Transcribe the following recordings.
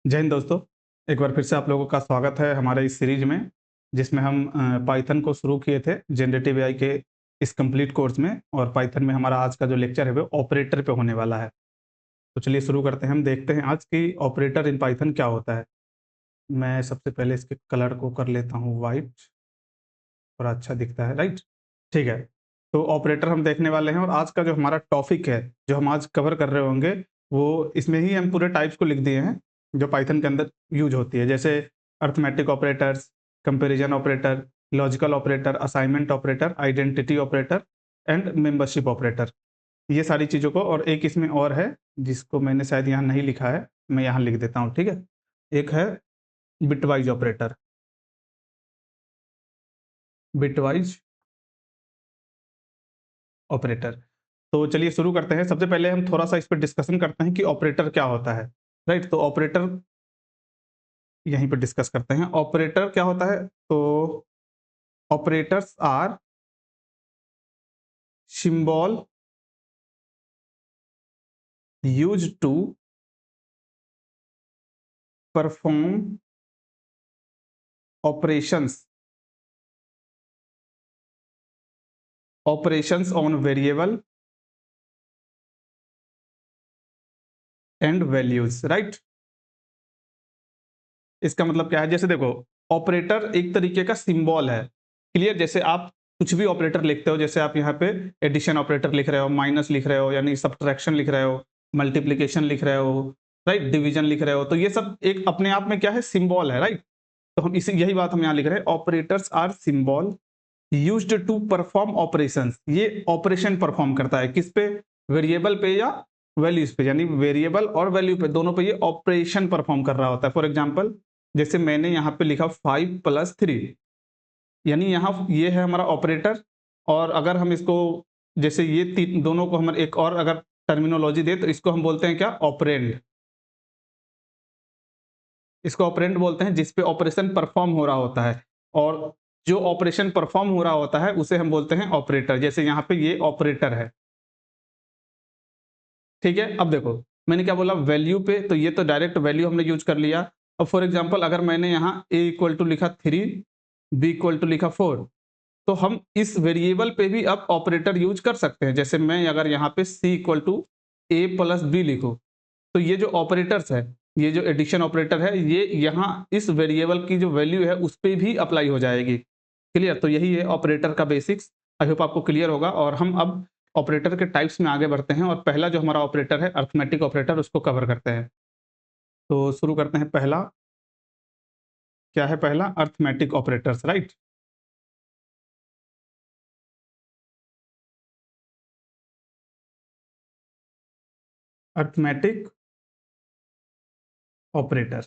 जय हिंद दोस्तों। एक बार फिर से आप लोगों का स्वागत है हमारे इस सीरीज में, जिसमें हम पाइथन को शुरू किए थे जनरेटिव एआई के इस कंप्लीट कोर्स में। और पाइथन में हमारा आज का जो लेक्चर है वो ऑपरेटर पे होने वाला है। तो चलिए शुरू करते हैं। हम देखते हैं आज की ऑपरेटर इन पाइथन क्या होता है। मैं सबसे पहले इसके कलर को कर लेता हूँ वाइट, थोड़ा अच्छा दिखता है, राइट। ठीक है, तो ऑपरेटर हम देखने वाले हैं। और आज का जो हमारा टॉपिक है, जो हम आज कवर कर रहे होंगे, वो इसमें ही हम पूरे टाइप्स को लिख दिए हैं जो पाइथन के अंदर यूज होती है, जैसे arithmetic operators, comparison operator, logical operator, assignment operator, identity operator and membership operator. ये सारी चीज़ों को, और एक इसमें और है जिसको मैंने शायद यहाँ नहीं लिखा है, मैं यहाँ लिख देता हूँ, ठीक है। एक है बिटवाइज ऑपरेटर, बिटवाइज ऑपरेटर। तो चलिए शुरू करते हैं। सबसे पहले हम थोड़ा सा इस पर डिस्कशन करते हैं कि ऑपरेटर क्या होता है, राइट। तो ऑपरेटर यहीं पर डिस्कस करते हैं। ऑपरेटर क्या होता है? तो operators are symbol used to perform operations operations on variable and values, right. इसका मतलब क्या है? जैसे देखो, ऑपरेटर एक तरीके का सिंबल है, क्लियर। जैसे आप कुछ भी ऑपरेटर लिखते हो, जैसे आप यहाँ पे एडिशन ऑपरेटर लिख रहे हो, माइनस लिख रहे हो यानी सब्ट्रैक्शन लिख रहे हो, मल्टीप्लिकेशन लिख रहे हो, राइट, डिवीजन लिख रहे हो, तो ये सब एक अपने आप में क्या है? सिंबल है, राइट। तो हम इसी यही बात हम यहाँ लिख रहे हैं, operators are symbol used to perform operations. ये ऑपरेशन परफॉर्म करता है किस पे? वेरिएबल पे या वैल्यूज पे, यानी वेरिएबल और वैल्यू पे, दोनों पे ये ऑपरेशन परफॉर्म कर रहा होता है। फॉर एग्जांपल, जैसे मैंने यहाँ पे लिखा 5+3, यानी यहाँ ये है हमारा ऑपरेटर। और अगर हम इसको, जैसे ये दोनों को हम एक और अगर टर्मिनोलॉजी दे, तो इसको हम बोलते हैं क्या? ऑपरेंड। इसको ऑपरेंड बोलते हैं जिस पे ऑपरेशन परफॉर्म हो रहा होता है, और जो ऑपरेशन परफॉर्म हो रहा होता है उसे हम बोलते हैं ऑपरेटर। जैसे यहाँ पे ये ऑपरेटर है, ठीक है। अब देखो, मैंने क्या बोला? वैल्यू पे, तो ये तो डायरेक्ट वैल्यू हमने यूज कर लिया। अब फॉर एग्जांपल, अगर मैंने यहाँ a लिखा 3, b लिखा 4, तो हम इस वेरिएबल पे भी अब ऑपरेटर यूज कर सकते हैं। जैसे मैं अगर यहाँ पे c=a+b लिखूं, तो ये जो ऑपरेटर्स है, ये जो एडिशन ऑपरेटर है, ये यहाँ इस वेरिएबल की जो वैल्यू है उस पे भी अप्लाई हो जाएगी, क्लियर। तो यही है ऑपरेटर का बेसिक्स। आई होप आपको क्लियर होगा। और हम अब ऑपरेटर के टाइप्स में आगे बढ़ते हैं, और पहला जो हमारा ऑपरेटर है अर्थमेटिक ऑपरेटर, उसको कवर करते हैं। तो शुरू करते हैं। पहला क्या है? पहला arithmetic operators, right. Arithmetic operator,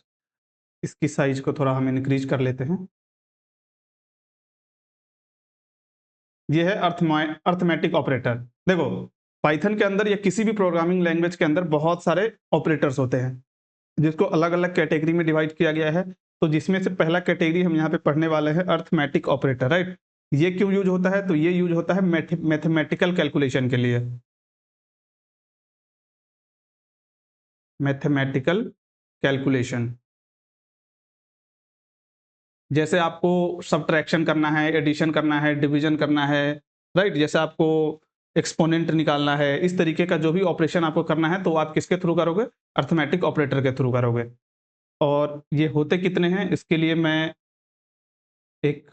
इसकी साइज को थोड़ा हम इंक्रीज कर लेते हैं। ये है अर्थमेटिक ऑपरेटर। देखो, पाइथन के अंदर या किसी भी प्रोग्रामिंग लैंग्वेज के अंदर बहुत सारे ऑपरेटर्स होते हैं, जिसको अलग अलग कैटेगरी में डिवाइड किया गया है। तो जिसमें से पहला कैटेगरी हम यहाँ पे पढ़ने वाले हैं अर्थमेटिक ऑपरेटर, राइट। ये क्यों यूज होता है? तो ये यूज होता है मैथमेटिकल कैलकुलेशन के लिए। मैथमेटिकल कैलकुलेशन, जैसे आपको सब्ट्रैक्शन करना है, एडिशन करना है, डिवीजन करना है, राइट। जैसे आपको एक्सपोनेंट निकालना है, इस तरीके का जो भी ऑपरेशन आपको करना है, तो आप किसके थ्रू करोगे? अर्थमेटिक ऑपरेटर के थ्रू करोगे। और ये होते कितने हैं, इसके लिए मैं एक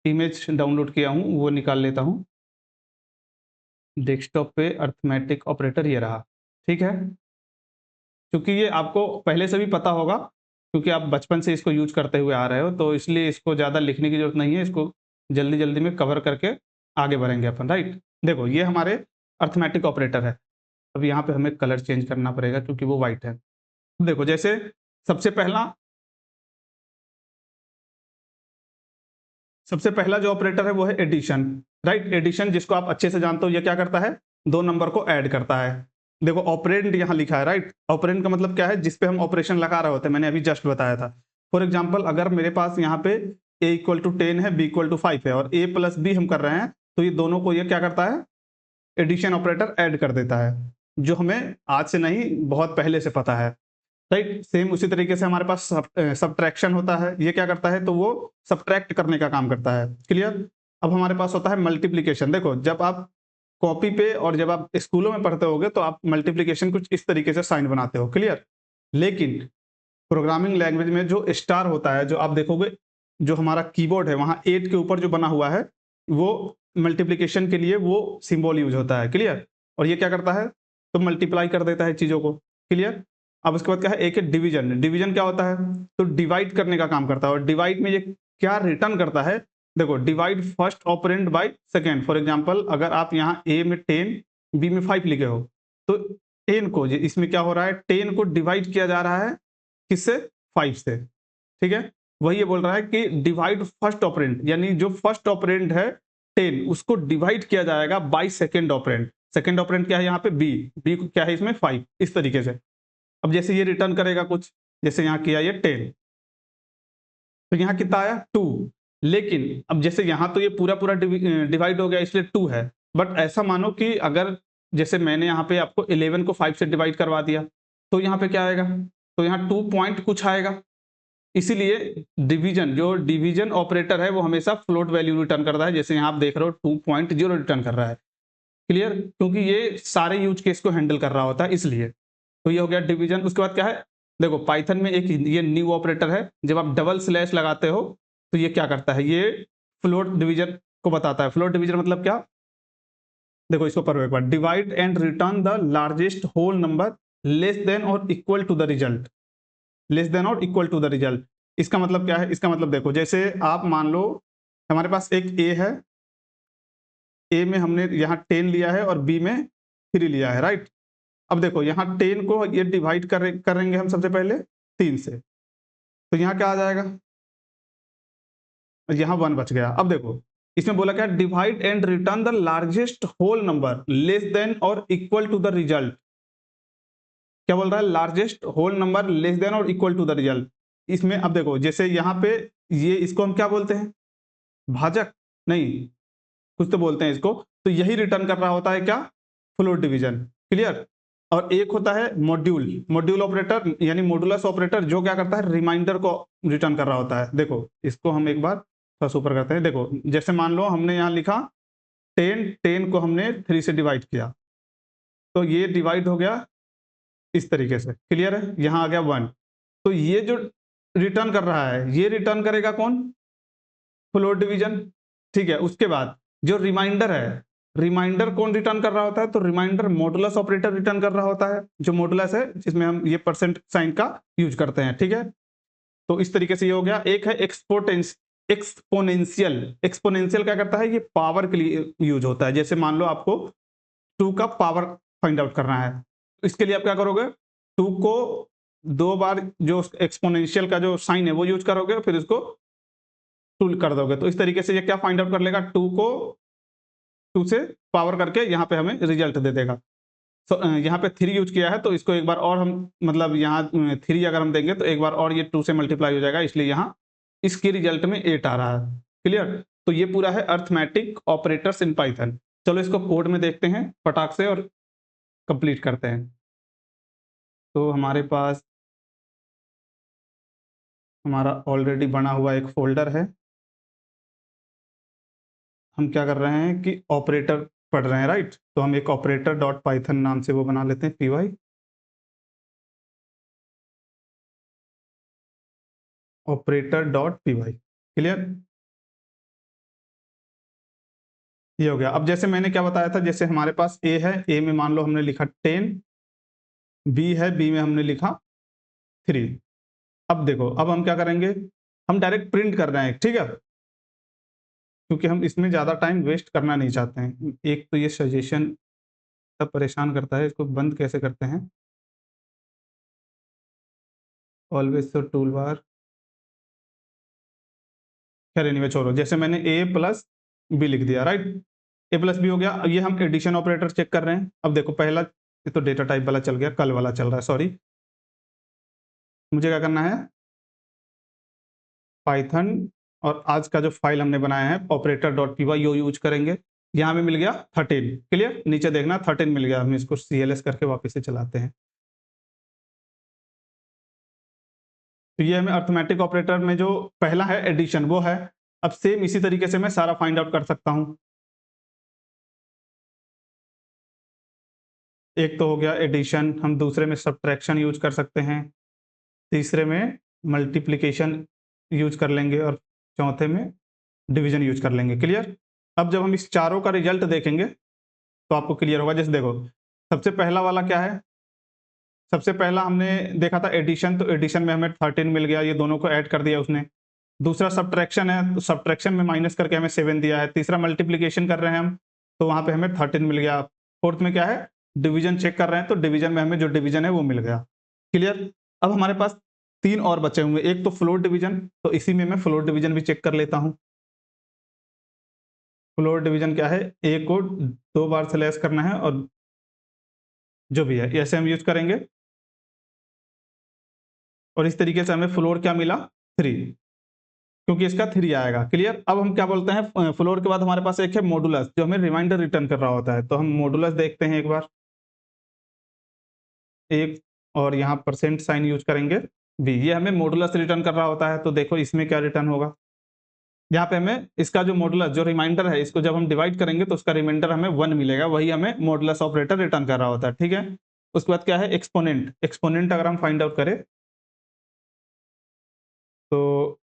इमेज डाउनलोड किया हूँ, वो निकाल लेता हूँ। डेस्कटॉप पे अर्थमेटिक ऑपरेटर ये रहा, ठीक है। क्योंकि ये आपको पहले से भी पता होगा, क्योंकि आप बचपन से इसको यूज करते हुए आ रहे हो, तो इसलिए इसको ज़्यादा लिखने की जरूरत नहीं है। इसको जल्दी जल्दी में कवर करके आगे बढ़ेंगे अपन, राइट। देखो, ये हमारे अर्थमेटिक ऑपरेटर है। अब यहाँ पे हमें कलर चेंज करना पड़ेगा क्योंकि वो व्हाइट है। देखो, जैसे सबसे पहला सबसे पहला जो ऑपरेटर है वो है एडिशन, राइट। एडिशन, जिसको आप अच्छे से जानते हो, ये क्या करता है? दो नंबर को ऐड करता है। देखो, ऑपरेंड यहाँ लिखा है, राइट। ऑपरेंड का मतलब क्या है? जिसपे हम ऑपरेशन लगा रहे होते हैं, मैंने अभी जस्ट बताया था। फॉर एग्जाम्पल, अगर मेरे पास यहाँ पे a=10 है, b=5 है, और a+b हम कर रहे हैं, तो ये दोनों को ये क्या करता है? एडिशन ऑपरेटर ऐड कर देता है, जो हमें आज से नहीं, बहुत पहले से पता है। राइट। सेम उसी तरीके से हमारे पास सब्ट्रैक्शन होता है, ये क्या करता है, तो वो सब्ट्रैक्ट करने का काम करता है। क्लियर। अब हमारे पास होता है मल्टीप्लीकेशन। देखो जब आप कॉपी पे और जब आप स्कूलों में पढ़ते होगे तो आप मल्टीप्लीकेशन कुछ इस तरीके से साइन बनाते हो। क्लियर। लेकिन प्रोग्रामिंग लैंग्वेज में जो स्टार होता है, जो आप देखोगे जो हमारा कीबोर्ड है वहां 8 के ऊपर जो बना हुआ है, वो मल्टीप्लीकेशन के लिए वो सिंबल यूज होता है। क्लियर। और ये क्या करता है, तो मल्टीप्लाई कर देता है चीजों को। क्लियर। अब उसके बाद क्या है, एक है डिवीजन। डिवीजन क्या होता है, तो डिवाइड करने का काम करता है। और डिवाइड में ये क्या रिटर्न करता है, देखो divide first operand by second. For example अगर आप यहाँ ए में 10 बी में 5 लिखे हो, तो 10 को इसमें क्या हो रहा है, 10 को डिवाइड किया जा रहा है किससे, 5 से। ठीक है। वही ये बोल रहा है कि डिवाइड फर्स्ट ऑपरेंड, यानी जो फर्स्ट ऑपरेंड है 10 उसको डिवाइड किया जाएगा by second operand. Second operand क्या है यहाँ पे, बी। बी क्या है इसमें, 5। इस तरीके से अब जैसे ये रिटर्न करेगा कुछ, जैसे यहाँ किया ये 10, तो यहाँ कितना आया 2। लेकिन अब जैसे यहाँ तो ये पूरा पूरा डिवाइड हो गया इसलिए 2 है। बट ऐसा मानो कि अगर जैसे मैंने यहाँ पे आपको 11 को 5 से डिवाइड करवा दिया, तो यहाँ पे क्या आएगा, तो यहाँ 2 पॉइंट कुछ आएगा। इसीलिए डिवीजन, जो डिवीजन ऑपरेटर है वो हमेशा फ्लोट वैल्यू रिटर्न करता है। जैसे यहाँ आप देख रहे हो 2.0 रिटर्न कर रहा है। क्लियर। क्योंकि ये सारे यूज केस को हैंडल कर रहा होता है इसलिए। तो ये हो गया डिवीजन। उसके बाद क्या है, देखो पाइथन में एक ये न्यू ऑपरेटर है। जब आप डबल स्लैश लगाते हो तो ये क्या करता है, ये फ्लोट डिवीजन को बताता है। फ्लोट डिवीजन मतलब क्या, देखो इसको पढ़ो एक बार, divide and return the largest whole number less than और equal to the result. Less than और इक्वल टू द रिजल्ट, इसका मतलब क्या है, इसका मतलब देखो जैसे आप मान लो हमारे पास एक ए है, ए में हमने यहाँ 10 लिया है और बी में 3 लिया है। राइट। अब देखो यहाँ 10 को ये डिवाइड करेंगे हम सबसे पहले 3 से, तो यहाँ क्या आ जाएगा, यहाँ 1 बच गया। अब देखो इसमें बोला क्या, divide and return the largest whole number less than और इक्वल टू द रिजल्ट। क्या बोल रहा है, largest whole number less than और इक्वल टू द रिजल्ट। इसमें अब देखो जैसे यहाँ पे ये, इसको हम क्या बोलते हैं, भाजक नहीं, कुछ तो बोलते हैं इसको। तो यही रिटर्न कर रहा होता है क्या, फ्लोट डिवीजन। क्लियर। और एक होता है मॉड्यूल। मॉड्यूल ऑपरेटर यानी मॉडुलस ऑपरेटर, जो क्या करता है, रिमाइंडर को रिटर्न कर रहा होता है। देखो इसको हम एक बार थोड़ा सुपर करते हैं। देखो जैसे मान लो हमने यहाँ लिखा 10 को हमने 3 से डिवाइड किया, तो ये डिवाइड हो गया इस तरीके से। क्लियर है। यहाँ आ गया 1। तो ये जो रिटर्न कर रहा है, ये रिटर्न करेगा कौन, फ्लोट डिवीजन। ठीक है। उसके बाद जो रिमाइंडर है, रिमाइंडर कौन रिटर्न कर रहा होता है, तो रिमाइंडर मॉडुलस ऑपरेटर रिटर्न कर रहा होता है, जो मॉडुलस है जिसमें हम ये परसेंट साइन का यूज करते हैं। ठीक है। तो इस तरीके से ये हो गया। एक है एक्सपोनेंशियल। एक्सपोनेंशियल क्या करता है, ये पावर के लिए यूज होता है। जैसे मान लो आपको 2 का पावर फाइंड आउट करना है, तो इसके लिए आप क्या करोगे, 2 को 2 बार जो एक्सपोनेंशियल का जो साइन है वो यूज करोगे, फिर इसको 2 कर दोगे, तो इस तरीके से ये क्या फाइंड आउट कर लेगा, 2 को 2 से पावर करके यहाँ पे हमें रिजल्ट दे देगा। तो यहाँ पे 3 यूज किया है, तो इसको एक बार और हम मतलब यहाँ 3 अगर हम देंगे तो एक बार और ये 2 से मल्टीप्लाई हो जाएगा, इसलिए यहाँ इसके रिजल्ट में 8 आ रहा है। क्लियर। तो ये पूरा है अर्थमेटिक ऑपरेटर्स इन पाइथन। चलो इसको कोड में देखते हैं फटाक से और कंप्लीट करते हैं। तो हमारे पास हमारा ऑलरेडी बना हुआ एक फोल्डर है। हम क्या कर रहे हैं कि ऑपरेटर पढ़ रहे हैं। राइट। तो हम एक ऑपरेटर डॉट पाइथन नाम से वो बना लेते हैं, PY operator dot PY. Clear. ये हो गया। अब जैसे मैंने क्या बताया था, जैसे हमारे पास ए है, ए में मान लो हमने लिखा 10, बी है, बी में हमने लिखा 3। अब देखो अब हम क्या करेंगे, हम डायरेक्ट प्रिंट कर रहे हैं। ठीक है। क्योंकि हम इसमें ज़्यादा टाइम वेस्ट करना नहीं चाहते हैं। एक तो ये सजेशन सब परेशान करता है, इसको बंद कैसे करते हैं, ऑलवेज तो टूल बार, खैर एनीवे छोड़ो। जैसे मैंने ए प्लस बी लिख दिया। राइट। ए प्लस बी हो गया। अब ये हम एडिशन ऑपरेटर चेक कर रहे हैं। अब देखो पहला ये तो डेटा टाइप वाला चल गया, कल वाला चल रहा है, सॉरी। मुझे क्या करना है, पाइथन और आज का जो फाइल हमने बनाया है ऑपरेटर डॉट पी वाई यो यूज करेंगे। यहाँ में मिल गया 13। क्लियर। नीचे देखना 13 मिल गया। हम इसको CLS करके वापस से चलाते हैं। तो ये हमें अर्थमेटिक ऑपरेटर में जो पहला है एडिशन वो है। अब सेम इसी तरीके से मैं सारा फाइंड आउट कर सकता हूं। एक तो हो गया एडिशन, हम दूसरे में सब्ट्रैक्शन यूज कर सकते हैं, तीसरे में मल्टीप्लिकेशन यूज कर लेंगे और चौथे में डिवीजन यूज कर लेंगे। क्लियर? अब जब हम इस चारों का रिजल्ट देखेंगे तो आपको क्लियर होगा। जैसे देखो, सबसे पहला वाला क्या है, सबसे पहला हमने देखा था एडिशन, तो एडिशन में हमें 13 मिल गया, ये दोनों को ऐड कर दिया उसने। दूसरा सब्ट्रैक्शन है, तो सब्ट्रैक्शन में माइनस करके हमें 7 दिया है। तीसरा मल्टीप्लिकेशन कर रहे हैं हम, तो वहां पे हमें 13 मिल गया। फोर्थ में क्या है, डिवीजन चेक कर रहे हैं, तो डिवीजन में हमें जो डिवीजन है वो मिल गया। क्लियर? अब हमारे पास तीन और बचे हुए, एक तो फ्लोर डिवीजन, तो इसी में मैं फ्लोर डिवीजन भी चेक कर लेता हूं। फ्लोर डिवीजन क्या है, ए को 2 बार से लेस करना है और जो भी है ऐसे हम यूज करेंगे, और इस तरीके से हमें फ्लोर क्या मिला, 3, क्योंकि इसका 3 आएगा। क्लियर? अब हम क्या बोलते हैं, फ्लोर के बाद हमारे पास एक है मॉडुलस, जो हमें रिमाइंडर रिटर्न कर रहा होता है। तो हम मॉडुलस देखते हैं एक बार, एक, और यहाँ परसेंट साइन यूज करेंगे बी, ये हमें मॉडुलस रिटर्न कर रहा होता है। तो देखो इसमें क्या रिटर्न होगा, यहाँ पे हमें इसका जो मॉडुलस जो रिमाइंडर है, इसको जब हम डिवाइड करेंगे तो उसका रिमाइंडर हमें 1 मिलेगा, वही हमें मॉडुलस ऑपरेटर रिटर्न कर रहा होता है। ठीक है? उसके बाद क्या है, एक्सपोनेंट। एक्सपोनेंट अगर हम फाइंड आउट करें तो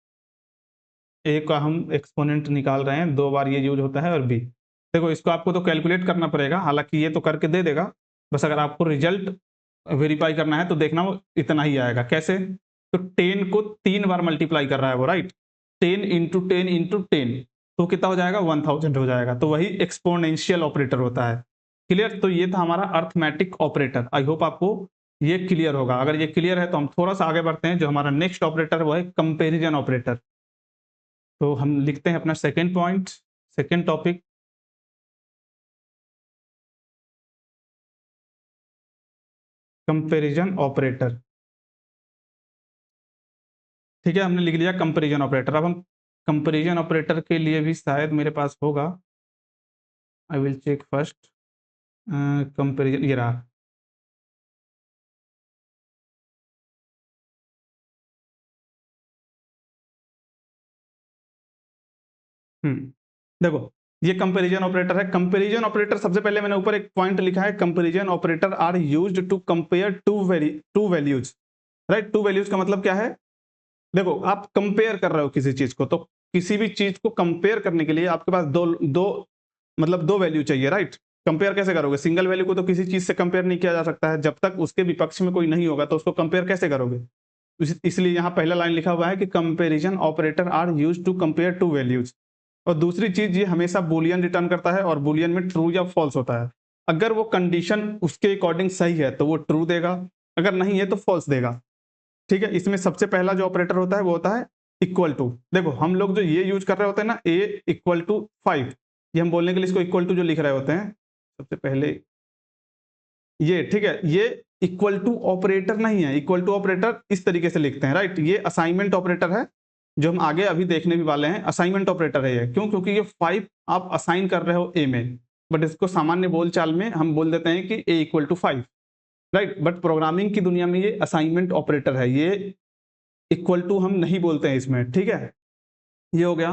ए का हम एक्सपोनेंट निकाल रहे हैं, 2 बार ये यूज होता है, और बी, देखो इसको आपको तो कैलकुलेट करना पड़ेगा, हालांकि ये तो करके दे देगा, बस अगर आपको रिजल्ट वेरीफाई करना है तो देखना वो इतना ही आएगा। कैसे? तो 10 को 3 बार मल्टीप्लाई कर रहा है वो, राइट? 10 इंटू 10 इंटू 10, तो कितना हो जाएगा, 1000 हो जाएगा। तो वही एक्सपोनेंशियल ऑपरेटर होता है। क्लियर? तो ये था हमारा अर्थमेटिक ऑपरेटर। आई होप आपको ये क्लियर होगा। अगर ये क्लियर है तो हम थोड़ा सा आगे बढ़ते हैं। जो हमारा नेक्स्ट ऑपरेटर है वो है कंपेरिजन ऑपरेटर। तो हम लिखते हैं अपना second point, second topic, comparison operator. ठीक है, हमने लिख लिया कंपैरिजन ऑपरेटर। अब हम कंपैरिजन ऑपरेटर के लिए भी शायद मेरे पास होगा, I will check first. Comparison ये रहा। देखो ये कंपैरिजन ऑपरेटर है। कंपैरिजन ऑपरेटर, सबसे पहले मैंने ऊपर एक पॉइंट लिखा है, comparison operator are used to compare two values. Right? Two values का मतलब क्या है, देखो आप कंपेयर कर रहे हो किसी चीज को, तो किसी भी चीज को कंपेयर करने के लिए आपके पास दो दो मतलब दो वैल्यू चाहिए। राइट? कंपेयर कैसे करोगे, सिंगल वैल्यू को तो किसी चीज से कंपेयर नहीं किया जा सकता है, जब तक उसके विपक्ष में कोई नहीं होगा तो उसको कंपेयर कैसे करोगे। इसलिए यहाँ पहला लाइन लिखा हुआ है कि comparison operator are used to compare two values. और दूसरी चीज, ये हमेशा बुलियन रिटर्न करता है, और बुलियन में ट्रू या फॉल्स होता है। अगर वो कंडीशन उसके अकॉर्डिंग सही है तो वो ट्रू देगा, अगर नहीं है तो फॉल्स देगा। ठीक है? इसमें सबसे पहला जो ऑपरेटर होता है वो होता है इक्वल टू। देखो हम लोग जो ये यूज कर रहे होते हैं ना, ए इक्वल टू 5, ये हम बोलने के लिए इसको इक्वल टू जो लिख रहे होते हैं, सबसे पहले ये, ठीक है, ये इक्वल टू ऑपरेटर नहीं है। इक्वल टू ऑपरेटर इस तरीके से लिखते हैं, राइट? ये असाइनमेंट ऑपरेटर है, जो हम आगे अभी देखने भी वाले हैं। असाइनमेंट ऑपरेटर है ये, क्यों? क्योंकि ये 5 आप असाइन कर रहे हो ए में, बट इसको सामान्य बोलचाल में हम बोल देते हैं कि A equal to 5, right? But programming की दुनिया में ये असाइनमेंट ऑपरेटर है, ये इक्वल टू हम नहीं बोलते हैं इसमें। ठीक है? ये हो गया।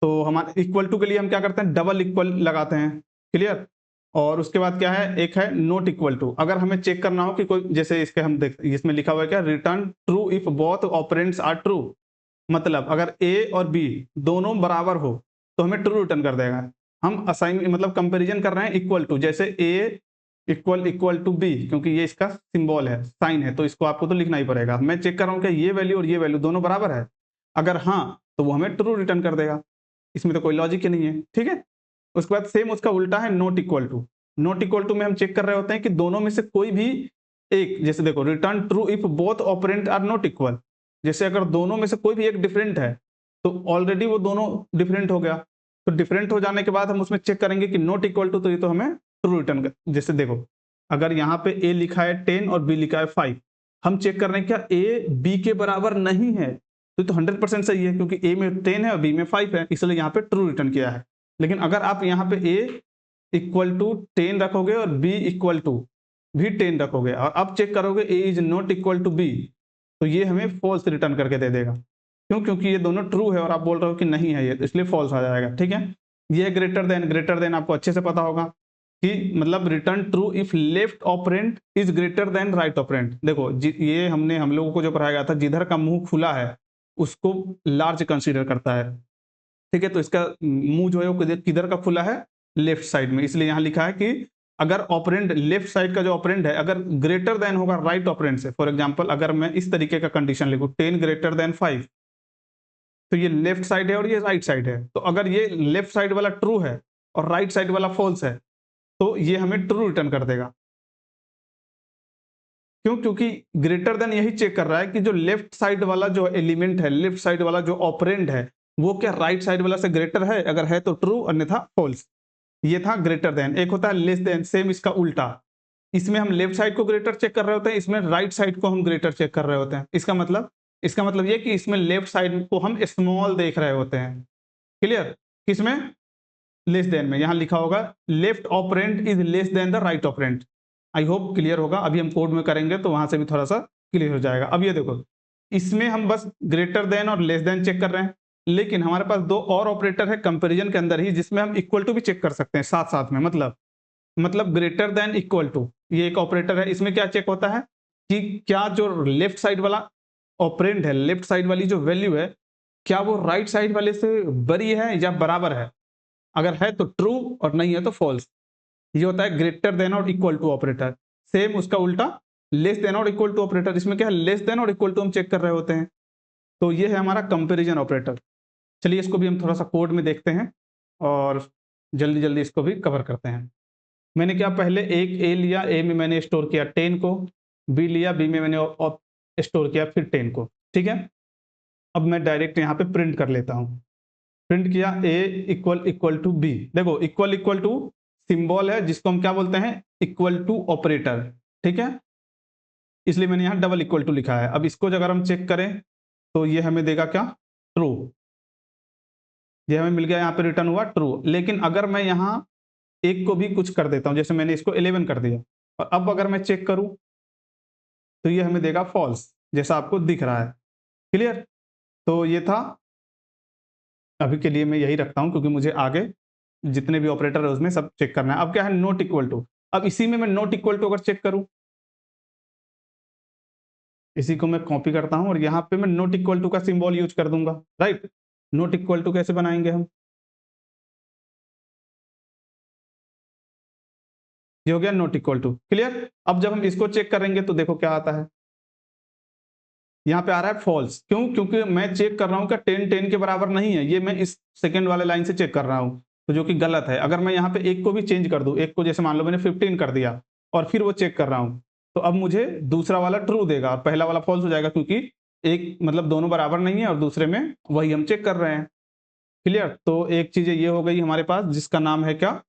तो हमारे इक्वल टू के लिए हम क्या करते हैं, डबल इक्वल लगाते हैं। क्लियर? और उसके बाद क्या है, एक है नॉट इक्वल टू। अगर हमें चेक करना हो कि कोई, जैसे इसके हम देख, इसमें लिखा हुआ है क्या, return true if both operands are true. मतलब अगर ए और बी दोनों बराबर हो तो हमें ट्रू रिटर्न कर देगा। हम असाइन मतलब कंपैरिजन कर रहे हैं इक्वल टू, जैसे ए इक्वल इक्वल टू बी, क्योंकि ये इसका सिंबल है, साइन है, तो इसको आपको तो लिखना ही पड़ेगा। मैं चेक कर रहा हूँ कि ये वैल्यू और ये वैल्यू दोनों बराबर है, अगर हाँ तो वो हमें ट्रू रिटर्न कर देगा। इसमें तो कोई लॉजिक ही नहीं है। ठीक है? उसके बाद सेम उसका उल्टा है not equal to. Not equal to में हम चेक कर रहे होते हैं कि दोनों में से कोई भी एक, जैसे देखो return true if both operand are not equal, जैसे अगर दोनों में से कोई भी एक डिफरेंट है तो ऑलरेडी वो दोनों डिफरेंट हो गया। तो डिफरेंट हो जाने के बाद हम उसमें चेक करेंगे कि नॉट इक्वल टू, तो ये तो हमें ट्रू रिटर्न कर। जैसे देखो अगर यहाँ पे ए लिखा है 10 और बी लिखा है 5, हम चेक कर रहे हैं क्या ए बी के बराबर नहीं है, तो 100% सही है, क्योंकि ए में 10 है और बी में 5 है, इसलिए यहाँ पे ट्रू रिटर्न किया है। लेकिन अगर आप यहाँ पे ए इक्वल टू 10 रखोगे और बी इक्वल टू भी 10 रखोगे, और अब चेक करोगे A is not equal to B, तो ये हमें फॉल्स रिटर्न करके दे देगा। क्यों? क्योंकि ये दोनों ट्रू है और आप बोल रहे हो कि नहीं है ये, तो इसलिए फॉल्स आ जाएगा। ठीक है, ये ग्रेटर देन आपको अच्छे से पता होगा कि मतलब return true if left operand is greater than right operand. देखो ये हम लोगों को जो पढ़ाया गया था, जिधर का मुंह खुला है उसको लार्ज कंसीडर करता है। ठीक है, तो इसका मुंह जो है वो किधर का खुला है? लेफ्ट साइड में। इसलिए यहां लिखा है कि अगर ऑपरेंड लेफ्ट साइड का जो ऑपरेंड है अगर ग्रेटर देन होगा राइट ऑपरेंड से, फॉर एग्जांपल अगर मैं इस तरीके का कंडीशन लिखूं 10 ग्रेटर देन 5, तो ये लेफ्ट साइड है और ये राइट साइड है। तो अगर ये लेफ्ट साइड वाला ट्रू है और राइट साइड वाला फॉल्स है तो ये हमें ट्रू रिटर्न कर देगा। क्यों? क्योंकि ग्रेटर देन यही चेक कर रहा है कि जो लेफ्ट साइड वाला जो एलिमेंट है, लेफ्ट साइड वाला जो ऑपरेंड है, वो क्या राइट साइड वाला से ग्रेटर है? अगर है तो ट्रू, अन्यथा फॉल्स। ये था ग्रेटर देन। एक होता है लेस देन, सेम इसका उल्टा। इसमें हम लेफ्ट साइड को ग्रेटर चेक कर रहे होते हैं, इसमें राइट साइड को हम ग्रेटर चेक कर रहे होते हैं। इसका मतलब ये कि इसमें लेफ्ट साइड को हम स्मॉल देख रहे होते हैं। क्लियर? किसमें? लेस देन में। यहां लिखा होगा left operand is less than the right operand. I hope clear होगा। अभी हम कोड में करेंगे तो वहां से भी थोड़ा सा क्लियर हो जाएगा। अब ये देखो, इसमें हम बस ग्रेटर देन और लेस देन चेक कर रहे हैं, लेकिन हमारे पास दो और ऑपरेटर है कंपैरिजन के अंदर ही, जिसमें हम इक्वल टू भी चेक कर सकते हैं साथ साथ में। मतलब ग्रेटर देन इक्वल टू, ये एक ऑपरेटर है। इसमें क्या चेक होता है कि क्या जो लेफ्ट साइड वाला ऑपरेंड है, लेफ्ट साइड वाली जो वैल्यू है, क्या वो राइट साइड वाले से बड़ी है या बराबर है। अगर है तो ट्रू और नहीं है तो फॉल्स। ये होता है ग्रेटर देन और इक्वल टू ऑपरेटर। सेम उसका उल्टा लेस देन और इक्वल टू ऑपरेटर। इसमें क्या है, लेस देन और इक्वल टू हम चेक कर रहे होते हैं। तो ये है हमारा कंपैरिजन ऑपरेटर। चलिए इसको भी हम थोड़ा सा कोड में देखते हैं और जल्दी जल्दी इसको भी कवर करते हैं। मैंने क्या पहले एक ए लिया, ए में मैंने स्टोर किया 10 को, बी लिया, बी में मैंने स्टोर किया फिर 10 को। ठीक है, अब मैं डायरेक्ट यहाँ पे प्रिंट कर लेता हूँ। प्रिंट किया ए इक्वल इक्वल टू बी। देखो इक्वल इक्वल टू सिंबल है जिसको हम क्या बोलते हैं, इक्वल टू ऑपरेटर। ठीक है, इसलिए मैंने यहाँ डबल इक्वल टू लिखा है। अब इसको अगर हम चेक करें तो ये हमें देगा क्या, ट्रू। ये हमें मिल गया, यहाँ पे रिटर्न हुआ ट्रू। लेकिन अगर मैं यहाँ एक को भी कुछ कर देता हूँ, जैसे मैंने इसको 11 कर दिया, और अब अगर मैं चेक करूं तो ये हमें देगा फॉल्स, जैसा आपको दिख रहा है। क्लियर? तो ये था। अभी के लिए मैं यही रखता हूं क्योंकि मुझे आगे जितने भी ऑपरेटर है उसमें सब चेक करना है। अब क्या है, नॉट इक्वल टू। अब इसी में मैं नॉट इक्वल टू अगर चेक करूं, इसी को मैं कॉपी करता हूं और यहाँ पे मैं नॉट इक्वल टू का सिंबल यूज कर दूंगा। राइट? नॉट इक्वल टू कैसे बनाएंगे हम, ये हो गया नॉट इक्वल टू। क्लियर? अब जब हम इसको चेक करेंगे तो देखो क्या आता है, यहाँ पे आ रहा है फॉल्स। क्यों? क्योंकि मैं चेक कर रहा हूँ कि 10 10 के बराबर नहीं है। ये मैं इस सेकंड वाले लाइन से चेक कर रहा हूँ, तो जो कि गलत है। अगर मैं यहाँ पे एक को भी चेंज कर दूं, एक को जैसे मान लो मैंने 15 कर दिया और फिर वो चेक कर रहा हूँ, तो अब मुझे दूसरा वाला ट्रू देगा और पहला वाला फॉल्स हो जाएगा, क्योंकि एक मतलब दोनों बराबर नहीं है और दूसरे में वही हम चेक कर रहे हैं। क्लियर? तो एक चीज ये हो गई हमारे पास जिसका नाम है क्या,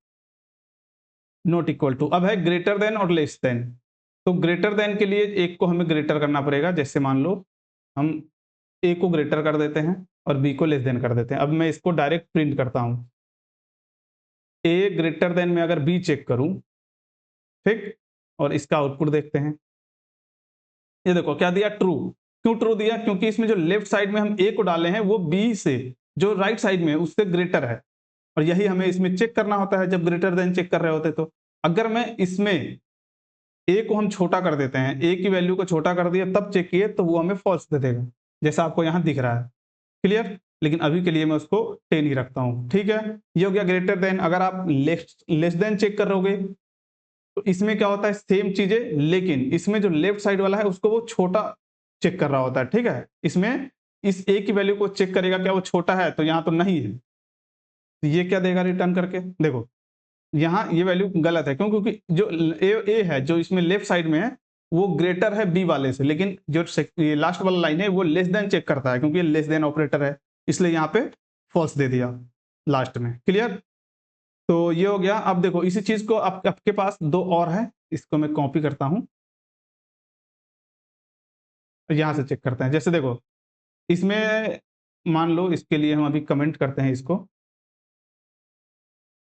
नॉट इक्वल टू। अब है ग्रेटर देन और लेस देन। तो ग्रेटर देन के लिए एक को हमें ग्रेटर करना पड़ेगा। जैसे मान लो हम ए को ग्रेटर कर देते हैं और बी को लेस देन कर देते हैं। अब मैं इसको डायरेक्ट प्रिंट करता हूं। ए ग्रेटर देन में अगर बी चेक करूं, ठीक, और इसका आउटपुट देखते हैं। ये देखो क्या दिया, ट्रू। क्यों ट्रू दिया? क्योंकि इसमें जो लेफ्ट साइड में हम ए को डाले हैं वो बी से जो राइट साइड में है उससे ग्रेटर है, और यही हमें इसमें चेक करना होता है जब ग्रेटर देन चेक कर रहे होते। तो अगर मैं इसमें ए को हम छोटा कर देते हैं, ए की वैल्यू को छोटा कर दिया तब चेक किए, तो वो हमें फॉल्स दे देगा, जैसा आपको यहाँ दिख रहा है। क्लियर? लेकिन अभी के लिए मैं उसको 10 ही रखता हूँ। ठीक है, ये हो गया ग्रेटर देन। अगर आप लेस देन चेक करोगे तो इसमें क्या होता है, सेम चीजें, लेकिन इसमें जो लेफ्ट साइड वाला है उसको वो छोटा चेक कर रहा होता है। ठीक है, इसमें इस ए की वैल्यू को चेक करेगा, क्या वो छोटा है, तो यहाँ तो नहीं है। तो ये क्या देगा रिटर्न करके, देखो यहाँ ये वैल्यू गलत है। क्यों? क्योंकि जो ए है जो इसमें लेफ्ट साइड में है वो ग्रेटर है बी वाले से, लेकिन जो ये लास्ट वाला लाइन है वो लेस देन चेक करता है, क्योंकि ये लेस देन ऑपरेटर है, इसलिए यहाँ पे फॉल्स दे दिया लास्ट में। क्लियर? तो ये हो गया। अब देखो इसी चीज को आपके पास दो और है, इसको मैं कॉपी करता हूं, यहां से चेक करते हैं। जैसे देखो इसमें मान लो, इसके लिए हम अभी कमेंट करते हैं इसको।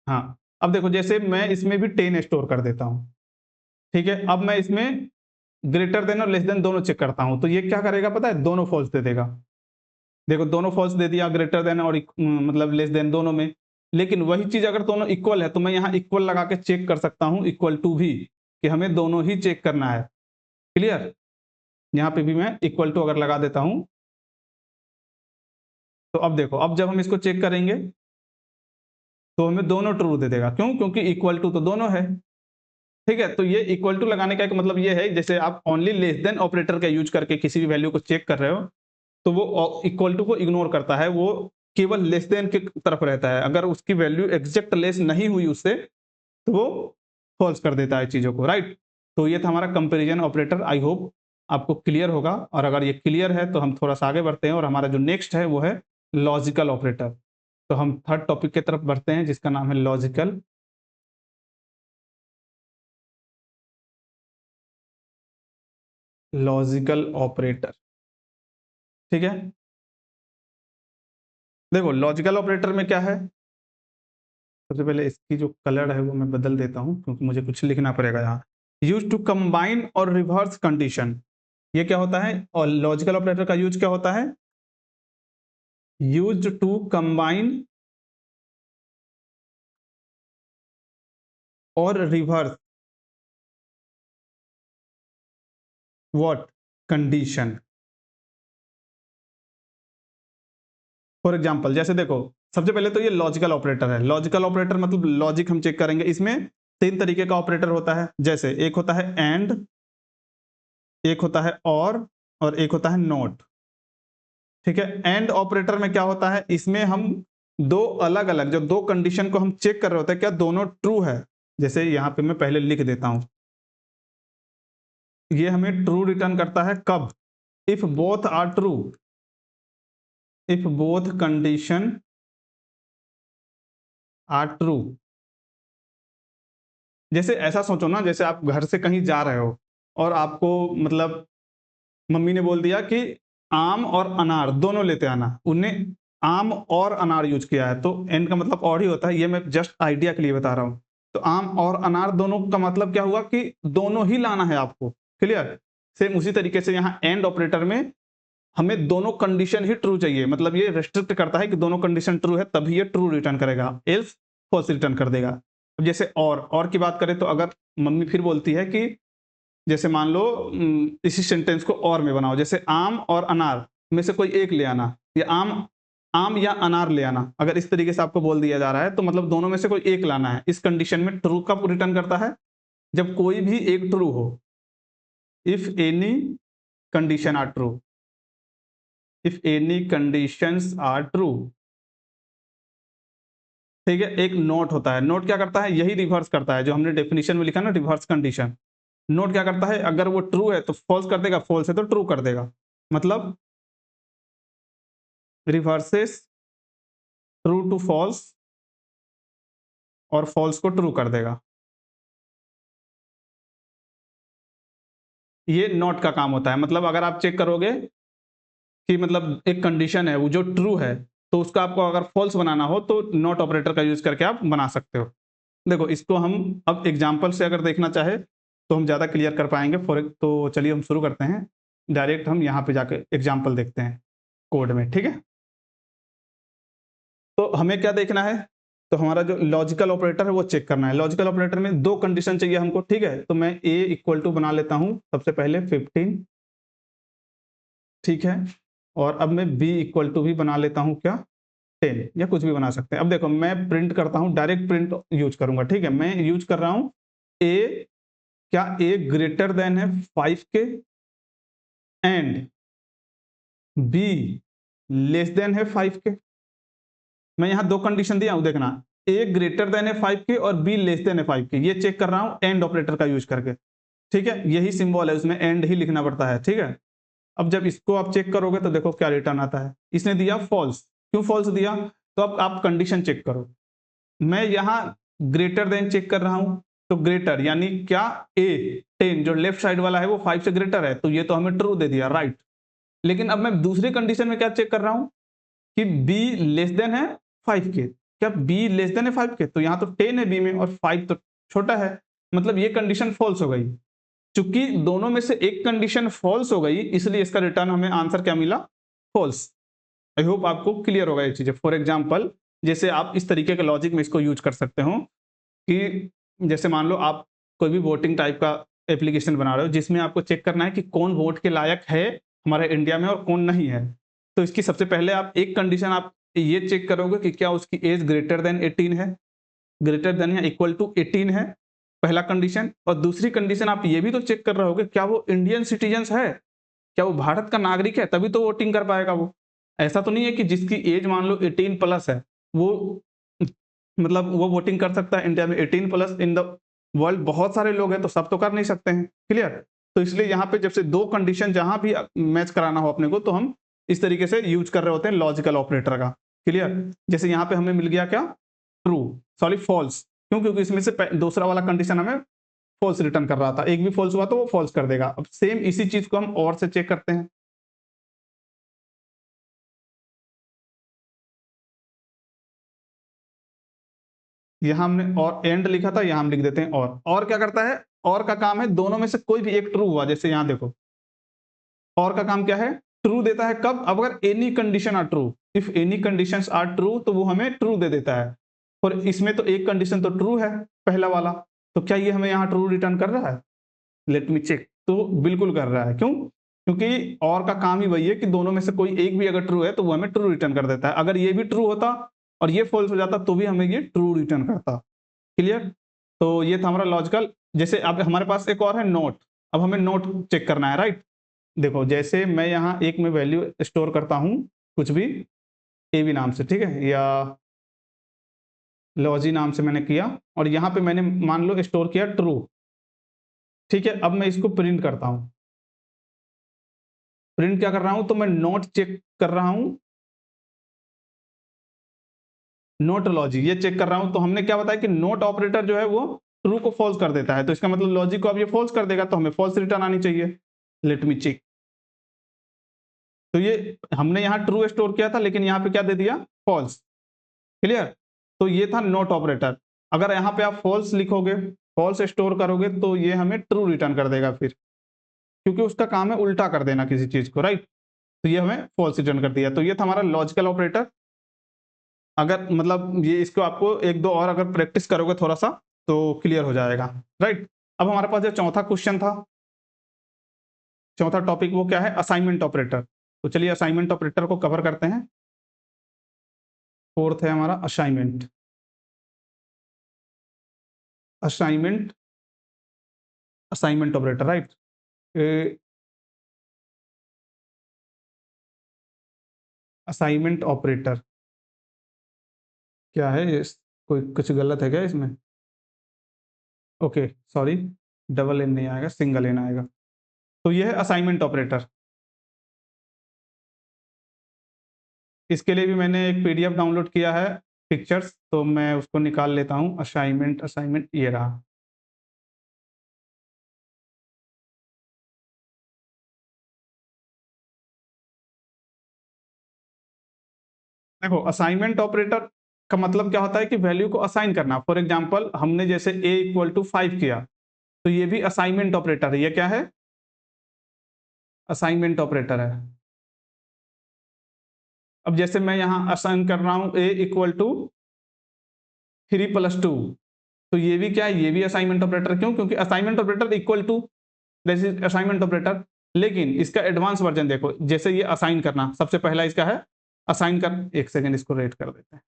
हाँ, अब देखो जैसे मैं इसमें भी 10 स्टोर कर देता हूं। ठीक है, अब मैं इसमें ग्रेटर देन और लेस देन दोनों चेक करता हूं, तो ये क्या करेगा पता है, दोनों फॉल्स दे देगा। देखो दोनों फॉल्स दे दिया, ग्रेटर देन और मतलब लेस देन दोनों में। लेकिन वही चीज अगर दोनों इक्वल है तो मैं यहाँ इक्वल लगा के चेक कर सकता हूँ, इक्वल टू भी, कि हमें दोनों ही चेक करना है। क्लियर? यहाँ पे भी मैं इक्वल टू अगर लगा देता हूं, तो अब देखो, अब जब हम इसको चेक करेंगे तो हमें दोनों ट्रू दे देगा। क्यों? क्योंकि इक्वल टू तो दोनों है। ठीक है, तो ये इक्वल टू लगाने का एक मतलब ये है, जैसे आप ओनली लेस देन ऑपरेटर का यूज करके किसी भी वैल्यू को चेक कर रहे हो, तो वो इक्वल टू को इग्नोर करता है, वो केवल लेस देन की तरफ रहता है। अगर उसकी वैल्यू एग्जैक्ट लेस नहीं हुई उससे, तो वो फॉल्स कर देता है चीजों को, राइट। तो ये था हमारा कंपैरिजन ऑपरेटर। आई होप आपको क्लियर होगा, और अगर ये क्लियर है तो हम थोड़ा सा आगे बढ़ते हैं, और हमारा जो नेक्स्ट है वो है लॉजिकल ऑपरेटर। तो हम थर्ड टॉपिक की तरफ बढ़ते हैं, जिसका नाम है लॉजिकल लॉजिकल ऑपरेटर। ठीक है, देखो लॉजिकल ऑपरेटर में क्या है। सबसे पहले इसकी जो कलर है वो मैं बदल देता हूं, क्योंकि मुझे कुछ लिखना पड़ेगा यहाँ। यूज टू कंबाइन और रिवर्स कंडीशन, ये क्या होता है, और लॉजिकल ऑपरेटर का यूज क्या होता है, यूज टू कंबाइन और reverse what condition. For example जैसे देखो, सबसे पहले तो ये लॉजिकल ऑपरेटर है। लॉजिकल ऑपरेटर मतलब लॉजिक हम चेक करेंगे। इसमें तीन तरीके का ऑपरेटर होता है, जैसे एक होता है एंड, एक होता है और एक होता है नॉट। ठीक है, एंड ऑपरेटर में क्या होता है, इसमें हम दो अलग अलग जो दो कंडीशन को हम चेक कर रहे होते हैं, क्या दोनों ट्रू है। जैसे यहां पे मैं पहले लिख देता हूं, ये हमें ट्रू रिटर्न करता है कब, if both are true, if both condition are true. जैसे ऐसा सोचो ना, जैसे आप घर से कहीं जा रहे हो और आपको मतलब मम्मी ने बोल दिया कि आम और अनार दोनों लेते आना, उनने आम और अनार यूज किया है, तो एंड का मतलब और ही होता है, ये मैं जस्ट आइडिया के लिए बता रहा हूं। तो आम और अनार दोनों का मतलब क्या हुआ कि दोनों ही लाना है आपको। क्लियर? सेम उसी तरीके से यहाँ एंड ऑपरेटर में हमें दोनों कंडीशन ही ट्रू चाहिए, मतलब ये रेस्ट्रिक्ट करता है कि दोनों कंडीशन ट्रू है तभी ये ट्रू रिटर्न करेगा, एल्स फॉल्स रिटर्न कर देगा। अब जैसे और की बात करें, तो अगर मम्मी फिर बोलती है कि जैसे मान लो इसी सेंटेंस को और में बनाओ, जैसे आम और अनार में से कोई एक ले आना, या आम आम या अनार ले आना, अगर इस तरीके से आपको बोल दिया जा रहा है, तो मतलब दोनों में से कोई एक लाना है। इस कंडीशन में ट्रू कब रिटर्न करता है, जब कोई भी एक ट्रू हो, if any condition are true, if any conditions are true. ठीक है, एक नोट होता है, नोट क्या करता है, यही रिवर्स करता है जो हमने डेफिनेशन में लिखा ना, रिवर्स कंडीशन। नोट क्या करता है, अगर वो ट्रू है तो फॉल्स कर देगा, फॉल्स है तो ट्रू कर देगा, मतलब रिवर्सेस ट्रू टू फॉल्स और फॉल्स को ट्रू कर देगा। ये नॉट का काम होता है, मतलब अगर आप चेक करोगे कि मतलब एक कंडीशन है वो जो ट्रू है, तो उसका आपको अगर फॉल्स बनाना हो तो नॉट ऑपरेटर का यूज करके आप बना सकते हो। देखो इसको हम अब एग्जांपल से अगर देखना चाहे तो हम ज़्यादा क्लियर कर पाएंगे। तो चलिए हम शुरू करते हैं, डायरेक्ट हम यहाँ पे जाके एग्जांपल देखते हैं कोड में। ठीक है, तो हमें क्या देखना है, तो हमारा जो लॉजिकल ऑपरेटर है वो चेक करना है। लॉजिकल ऑपरेटर में दो कंडीशन चाहिए हमको। ठीक है, तो मैं ए इक्वल टू बना लेता हूँ सबसे पहले 15। ठीक है, और अब मैं बी इक्वल टू भी बना लेता हूँ क्या, 10, या कुछ भी बना सकते हैं। अब देखो मैं प्रिंट करता हूँ, डायरेक्ट प्रिंट यूज करूंगा। ठीक है, मैं यूज कर रहा हूँ ए, क्या ए ग्रेटर देन है 5 के, एंड बी लेस देन है 5 के। मैं यहाँ दो कंडीशन दिया हूं, देखना, ए ग्रेटर देन है 5 के और बी लेस देन है 5 के, ये चेक कर रहा हूं एंड ऑपरेटर का यूज करके। ठीक है, यही सिंबल है, उसमें एंड ही लिखना पड़ता है। ठीक है, अब जब इसको आप चेक करोगे तो देखो क्या रिटर्न आता है, इसने दिया फॉल्स। क्यों फॉल्स दिया, तो अब आप कंडीशन चेक करो। मैं यहाँ ग्रेटर देन चेक कर रहा हूं, तो ग्रेटर यानी क्या, ए 10 जो लेफ्ट साइड वाला है वो 5 से ग्रेटर है, तो ये तो हमें ट्रू दे दिया, राइट। लेकिन अब मैं दूसरी कंडीशन में क्या चेक कर रहा हूं कि बी लेस देन है 5 के, क्या बी लेस देन है 5 के, तो यहाँ तो 10 है बी में और 5 तो छोटा है, मतलब ये कंडीशन फॉल्स हो गई। चूंकि दोनों में से एक कंडीशन फॉल्स हो गई, इसलिए इसका रिटर्न हमें आंसर क्या मिला, फॉल्स। आई होप आपको क्लियर होगा ये चीजें। फॉर एग्जाम्पल, जैसे आप इस तरीके के लॉजिक में इसको यूज कर सकते हो कि जैसे मान लो आप कोई भी वोटिंग टाइप का एप्लीकेशन बना रहे हो जिसमें आपको चेक करना है कि कौन वोट के लायक है हमारे इंडिया में और कौन नहीं है। तो इसकी सबसे पहले आप एक कंडीशन आप ये चेक करोगे कि क्या उसकी एज ग्रेटर देन 18 है, ग्रेटर देन या इक्वल टू 18 है, पहला कंडीशन। और दूसरी कंडीशन आप ये भी तो चेक कर रहे होगे क्या वो इंडियन सिटीजन है, क्या वो भारत का नागरिक है, तभी तो वोटिंग कर पाएगा वो। ऐसा तो नहीं है कि जिसकी एज मान लो 18 प्लस है वो मतलब वो वोटिंग कर सकता है इंडिया में। 18 प्लस इन द वर्ल्ड बहुत सारे लोग हैं, तो सब तो कर नहीं सकते हैं। क्लियर? तो इसलिए यहाँ पे जब से दो कंडीशन जहां भी मैच कराना हो अपने को, तो हम इस तरीके से यूज कर रहे होते हैं लॉजिकल ऑपरेटर का। क्लियर? जैसे यहाँ पे हमें मिल गया क्या, ट्रू, सॉरी फॉल्स। क्यों? क्योंकि इसमें से दूसरा वाला कंडीशन हमें फॉल्स रिटर्न कर रहा था, एक भी फॉल्स हुआ तो वो फॉल्स कर देगा। अब सेम इसी चीज को हम और से चेक करते हैं। यहां हमने और एंड लिखा था, यहां हम लिख देते हैं और क्या करता है, और का काम है दोनों में से कोई भी एक ट्रू हुआ। जैसे यहां देखो, और का काम क्या है, ट्रू देता है कब, अब अगर any condition are true, if any conditions are true, तो वो हमें ट्रू दे देता है। और इसमें तो एक कंडीशन तो ट्रू है, पहला वाला, तो क्या ये हमें यहाँ ट्रू रिटर्न कर रहा है? Let me check. तो बिल्कुल कर रहा है। क्यों? क्योंकि और का काम ही वही है कि दोनों में से कोई एक भी अगर ट्रू है तो वो हमें ट्रू रिटर्न कर देता है। अगर ये भी ट्रू होता और ये फॉल्स हो जाता तो भी हमें ये ट्रू रिटर्न करता। क्लियर? तो ये था हमारा लॉजिकल। जैसे अब हमारे पास एक और है नोट। अब हमें नोट चेक करना है, राइट? देखो, जैसे मैं यहाँ एक में वैल्यू स्टोर करता हूँ कुछ भी, ए बी नाम से, ठीक है, या लॉजी नाम से मैंने किया, और यहाँ पे मैंने मान लो स्टोर किया ट्रू। ठीक है, अब मैं इसको प्रिंट करता हूँ। प्रिंट क्या कर रहा हूँ, तो मैं नोट चेक कर रहा हूँ, नोट लॉजी ये चेक कर रहा हूँ। तो हमने क्या बताया कि नोट ऑपरेटर जो है वो ट्रू को फॉल्स कर देता है, तो इसका मतलब लॉजिक को अब ये फॉल्स कर देगा, तो हमें फॉल्स रिटर्न आनी चाहिए। Let me check. तो ये हमने यहाँ ट्रू स्टोर किया था, लेकिन यहाँ पे क्या दे दिया, फॉल्स। क्लियर? तो ये था नोट ऑपरेटर। अगर यहाँ पे आप फॉल्स लिखोगे, फॉल्स स्टोर करोगे, तो ये हमें ट्रू रिटर्न कर देगा फिर, क्योंकि उसका काम है उल्टा कर देना किसी चीज को, राइट? तो ये हमें फॉल्स रिटर्न कर दिया। तो ये था हमारा लॉजिकल ऑपरेटर। अगर मतलब ये इसको आपको एक दो और अगर प्रैक्टिस करोगे थोड़ा सा तो क्लियर हो जाएगा, राइट? अब हमारे पास जो चौथा क्वेश्चन था, चौथा टॉपिक वो क्या है, असाइनमेंट ऑपरेटर। तो चलिए असाइनमेंट ऑपरेटर को कवर करते हैं। फोर्थ है हमारा assignment. Assignment, assignment operator, right? Assignment operator क्या है ये, कोई कुछ गलत है क्या इसमें? ओके, सॉरी, डबल एन नहीं आएगा, सिंगल एन आएगा। तो ये है असाइनमेंट ऑपरेटर। इसके लिए भी मैंने एक पीडीएफ डाउनलोड किया है, पिक्चर्स, तो मैं उसको निकाल लेता हूँ। असाइनमेंट, असाइनमेंट ये रहा। देखो, असाइनमेंट ऑपरेटर का मतलब क्या होता है कि वैल्यू को असाइन करना। फॉर एग्जांपल, हमने जैसे a इक्वल टू 5 किया, तो ये भी असाइनमेंट ऑपरेटर है। ये क्या है, असाइनमेंट ऑपरेटर है। अब जैसे मैं यहाँ असाइन कर रहा हूँ a इक्वल टू 3+2, तो ये भी क्या है, ये भी असाइनमेंट ऑपरेटर। क्यों? क्योंकि assignment operator equal to, this is assignment operator. लेकिन इसका एडवांस वर्जन देखो, जैसे ये असाइन करना, सबसे पहला इसका है असाइन कर। एक सेकेंड, इसको रेट कर देते हैं।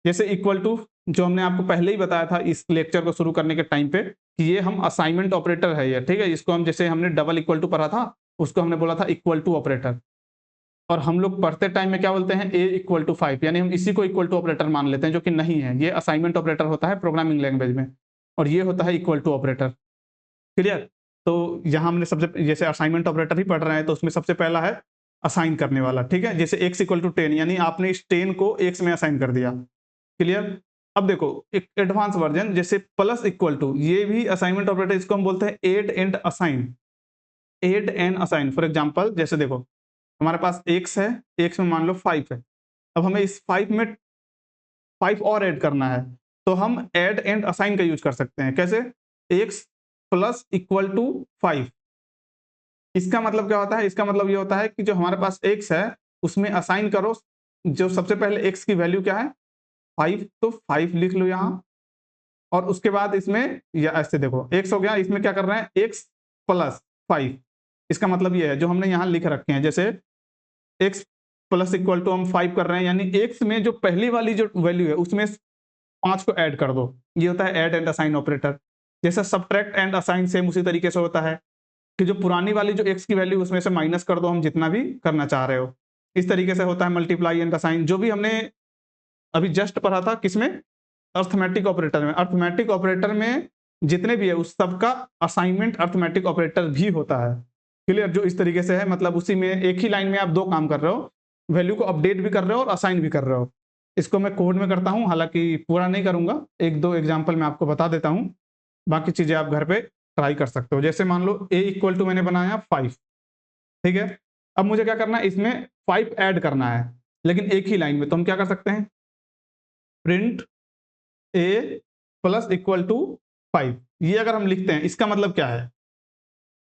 जैसे इक्वल टू, जो हमने आपको पहले ही बताया था इस लेक्चर को शुरू करने के टाइम पे, कि ये हम असाइनमेंट ऑपरेटर है ये, ठीक है। इसको हम, जैसे हमने डबल इक्वल टू पढ़ा था, उसको हमने बोला था इक्वल टू ऑपरेटर। और हम लोग पढ़ते टाइम में क्या बोलते हैं, a इक्वल टू 5, यानी हम इसी को इक्वल टू ऑपरेटर मान लेते हैं, जो कि नहीं है। ये असाइनमेंट ऑपरेटर होता है प्रोग्रामिंग लैंग्वेज में, और ये होता है इक्वल टू ऑपरेटर। क्लियर? तो यहाँ हमने सबसे, जैसे असाइनमेंट ऑपरेटर ही पढ़ रहे हैं, तो उसमें सबसे पहला है असाइन करने वाला, ठीक है। जैसे x इक्वल टू 10, यानी आपने इस 10 को x में असाइन कर दिया। क्लियर? अब देखो एक एडवांस वर्जन, जैसे प्लस इक्वल टू, ये भी असाइनमेंट ऑपरेटर, इसको हम बोलते हैं add and assign. Add and assign, for example जैसे देखो, हमारे पास x है, x में मान लो 5 है। अब हमें इस 5 में 5 और ऐड करना है, तो हम ऐड एंड असाइन का यूज कर सकते हैं। कैसे? x plus equal to 5। इसका मतलब क्या होता है? इसका मतलब ये होता है कि जो हमारे पास x है उसमें असाइन करो, जो सबसे पहले x की वैल्यू क्या है? 5, तो 5 लिख लो यहाँ। और उसके बाद इसमें या ऐसे देखो x हो गया, इसमें क्या कर रहे हैं? x plus 5। इसका मतलब ये है जो हमने यहाँ लिख रखे हैं, जैसे x प्लस इक्वल टू हम 5 कर रहे हैं, यानी x में जो पहली वाली जो वैल्यू है उसमें 5 को ऐड कर दो। ये होता है ऐड एंड असाइन ऑपरेटर। जैसे सब्ट्रैक्ट एंड असाइन सेम उसी तरीके से होता है कि जो पुरानी वाली जो x की वैल्यू उसमें से माइनस कर दो हम जितना भी करना चाह रहे हो। इस तरीके से होता है मल्टीप्लाई एंड असाइन, जो भी हमने अभी जस्ट पढ़ा था किसमें? अर्थमेटिक ऑपरेटर में। अर्थमेटिक ऑपरेटर में जितने भी है उस सबका असाइनमेंट अर्थमेटिक ऑपरेटर भी होता है। क्लियर? जो इस तरीके से है, मतलब उसी में एक ही लाइन में आप दो काम कर रहे हो, वैल्यू को अपडेट भी कर रहे हो और असाइन भी कर रहे हो। इसको मैं कोड में करता हूं, हालांकि पूरा नहीं करूंगा, एक दो एग्जाम्पल मैं आपको बता देता हूं, बाकी चीजें आप घर पे ट्राई कर सकते हो। जैसे मान लो a इक्वल टू मैंने बनाया 5, ठीक है। अब मुझे क्या करना है? इसमें 5 ऐड करना है, लेकिन एक ही लाइन में। तो हम क्या कर सकते हैं? Print a plus equal to 5। ये अगर हम लिखते हैं, इसका मतलब क्या है?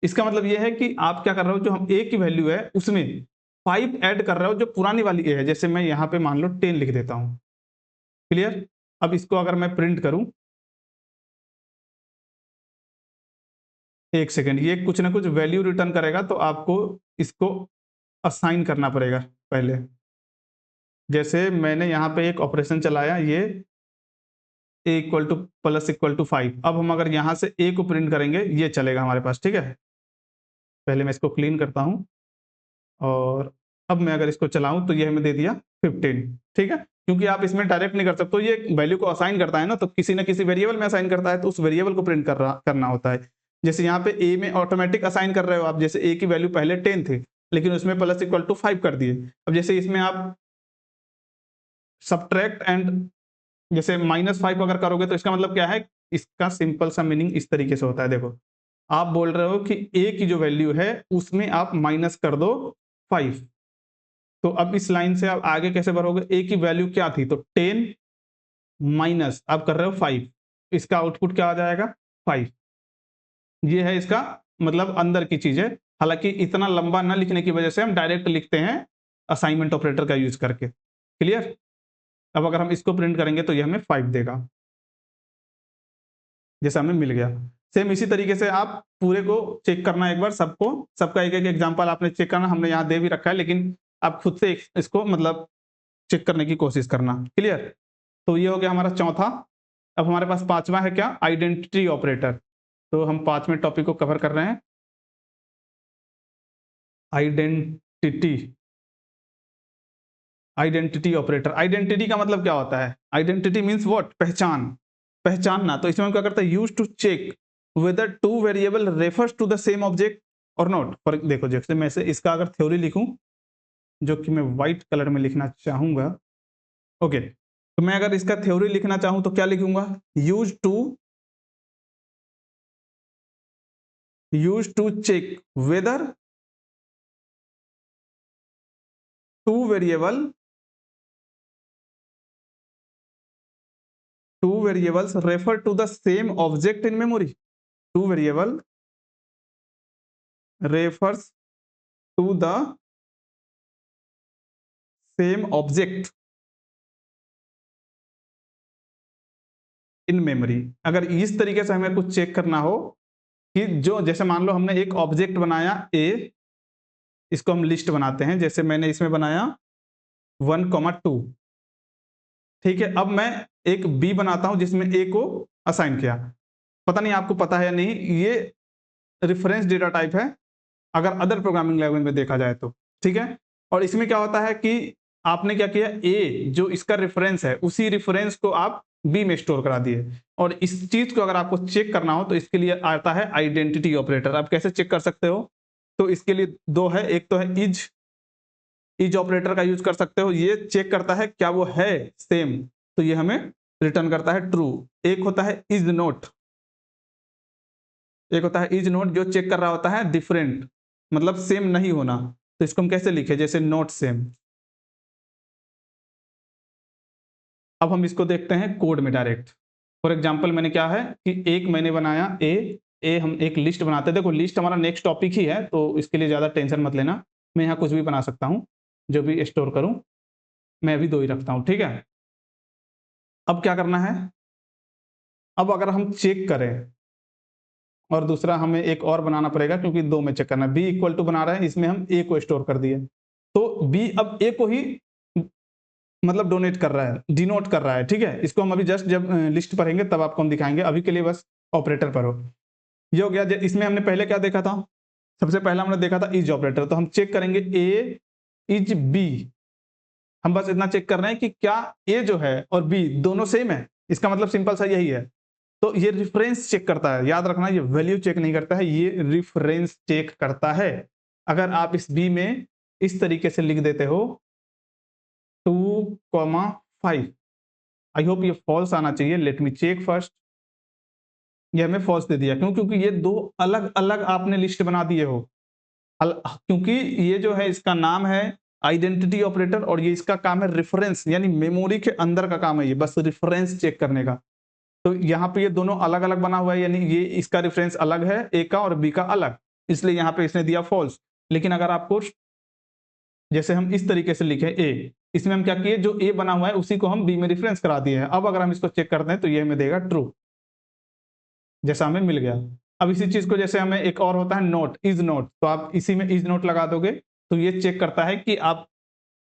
इसका मतलब ये है कि आप क्या कर रहे हो, जो हम a की वैल्यू है उसमें 5 ऐड कर रहे हो जो पुरानी वाली a है। जैसे मैं यहाँ पे मान लो 10 लिख देता हूँ। क्लियर? अब इसको अगर मैं प्रिंट करूं, एक सेकेंड, ये कुछ ना कुछ वैल्यू रिटर्न करेगा, तो आपको इसको असाइन करना पड़ेगा पहले। जैसे मैंने यहाँ पे एक ऑपरेशन चलाया, ये a equal to plus equal to 5। अब हम अगर यहाँ से a को प्रिंट करेंगे, ये चलेगा हमारे पास, ठीक है। पहले मैं इसको क्लीन करता हूँ, और अब मैं अगर इसको चलाऊं तो ये हमें दे दिया 15, ठीक है। क्योंकि आप इसमें डायरेक्ट नहीं कर सकते, तो ये वैल्यू को असाइन करता है ना, तो किसी ना किसी वेरिएबल में असाइन करता है, तो उस वेरिएबल को प्रिंट करना होता है। जैसे यहाँ पे a में ऑटोमेटिक असाइन कर रहे हो आप, जैसे a की वैल्यू पहले 10 थी, लेकिन उसमें प्लस इक्वल टू 5 कर दिए। अब जैसे इसमें आप सब्ट्रैक्ट एंड जैसे -5 अगर करोगे, तो इसका मतलब क्या है? इसका सिंपल सा मीनिंग इस तरीके से होता है। देखो, आप बोल रहे हो कि a की जो वैल्यू है उसमें आप माइनस कर दो 5। तो अब इस लाइन से आप आगे कैसे बढ़ोगे? a की वैल्यू क्या थी? तो 10 माइनस आप कर रहे हो 5, इसका आउटपुट क्या आ जाएगा? 5। ये है इसका मतलब अंदर की चीज है। हालांकि इतना लंबा ना लिखने की वजह से हम डायरेक्ट लिखते हैं असाइनमेंट ऑपरेटर का यूज करके। क्लियर? अब अगर हम इसको प्रिंट करेंगे तो ये हमें 5 देगा, जैसा हमें मिल गया। सेम इसी तरीके से आप पूरे को चेक करना एक बार, सबको, सबका एक एक एग्जांपल आपने चेक करना, हमने यहाँ दे भी रखा है, लेकिन आप खुद से इसको मतलब चेक करने की कोशिश करना। क्लियर? तो ये हो गया हमारा चौथा। अब हमारे पास पांचवा है क्या? Identity operator. तो हम पांचवें टॉपिक को कवर कर रहे हैं, आइडेंटिटी। Identity operator. आइडेंटिटी का मतलब क्या होता है? Identity means what? पहचान, पहचानना। तो इसमें हम क्या करते हैं? Use to check whether two variable refers to the same object और नॉट। फॉर देखो, जैसे मैं से इसका अगर थ्योरी लिखूं, जो कि मैं व्हाइट कलर में लिखना चाहूंगा, ओके, तो मैं अगर इसका थ्योरी लिखना चाहूं तो क्या लिखूंगा? Use to check whether two variable two variables refer to the same object in memory. Two variable refers to the same object in memory. अगर इस तरीके से हमें कुछ चेक करना हो कि जो, जैसे मान लो हमने एक ऑब्जेक्ट बनाया a, इसको हम लिस्ट बनाते हैं, जैसे मैंने इसमें बनाया 1,2, ठीक है। अब मैं एक b बनाता हूं जिसमें a को असाइन किया। पता नहीं आपको पता है या नहीं, ये रेफरेंस डेटा टाइप है अगर अदर प्रोग्रामिंग लैंग्वेज में देखा जाए तो, ठीक है। और इसमें क्या होता है कि आपने क्या किया, ए जो इसका रेफरेंस है उसी रेफरेंस को आप बी में स्टोर करा दिए। और इस चीज को अगर आपको चेक करना हो तो इसके लिए आता है आइडेंटिटी ऑपरेटर। आप कैसे चेक कर सकते हो? तो इसके लिए दो है, एक तो है इज ऑपरेटर का यूज कर सकते हो, ये चेक करता है क्या वो है सेम, तो ये हमें रिटर्न करता है ट्रू। एक होता है इज नोट, एक होता है इज नोट जो चेक कर रहा होता है डिफरेंट, मतलब सेम नहीं होना। तो इसको हम कैसे लिखे? जैसे नॉट सेम। अब हम इसको देखते हैं कोड में डायरेक्ट। फॉर एग्जांपल मैंने क्या है कि एक मैंने बनाया ए, ए हम एक लिस्ट बनाते हैं। देखो लिस्ट हमारा नेक्स्ट टॉपिक ही है, तो इसके लिए ज़्यादा टेंशन मत लेना। मैं यहाँ कुछ भी बना सकता हूँ, जो भी स्टोर करूँ, मैं अभी 2 ही रखता हूँ, ठीक है? अब क्या करना है, अब अगर हम चेक करें और दूसरा हमें एक और बनाना पड़ेगा क्योंकि 2 में चेक करना है। बी इक्वल टू बना रहे हैं, इसमें हम ए को स्टोर कर दिए। तो बी अब ए को ही मतलब डोनेट कर रहा है, डिनोट कर रहा है, ठीक है? इसको हम अभी जस्ट जब लिस्ट पढ़ेंगे तब आपको हम दिखाएँगे, अभी के लिए बस ऑपरेटर पढ़ो। ये हो गया। इसमें हमने पहले क्या देखा था? सबसे पहला हमने देखा था इज ऑपरेटर, तो हम चेक करेंगे ए इज बी। हम बस इतना चेक कर रहे हैं कि क्या ए जो है और बी दोनों सेम है। इसका मतलब सिंपल सा यही है। तो ये रिफरेंस चेक करता है, याद रखना, ये वैल्यू चेक नहीं करता है, ये रिफरेंस चेक करता है। अगर आप इस बी में इस तरीके से लिख देते हो 2,5, आई होप ये फॉल्स आना चाहिए। Let me check first. ये हमें फॉल्स दे दिया, क्यों? क्योंकि ये 2 अलग अलग आपने लिस्ट बना दिए हो। क्योंकि ये जो है इसका नाम है आइडेंटिटी ऑपरेटर और ये इसका काम है रेफरेंस, यानी मेमोरी के अंदर का काम है ये, बस रेफरेंस चेक करने का। तो यहाँ पे ये दोनों अलग अलग बना हुआ है, यानी ये इसका रेफरेंस अलग है ए का और बी का अलग, इसलिए यहाँ पे इसने दिया फॉल्स। लेकिन अगर आपको जैसे हम इस तरीके से लिखे ए, इसमें हम क्या किए, जो ए बना हुआ है उसी को हम बी में रेफरेंस करा दिए हैं। अब अगर हम इसको चेक करते हैं तो ये हमें देगा ट्रू, जैसा हमें मिल गया। अब इसी चीज को जैसे हमें एक और होता है नोट, इज नोट, तो आप इसी में इज नोट लगा दोगे तो ये चेक करता है कि आप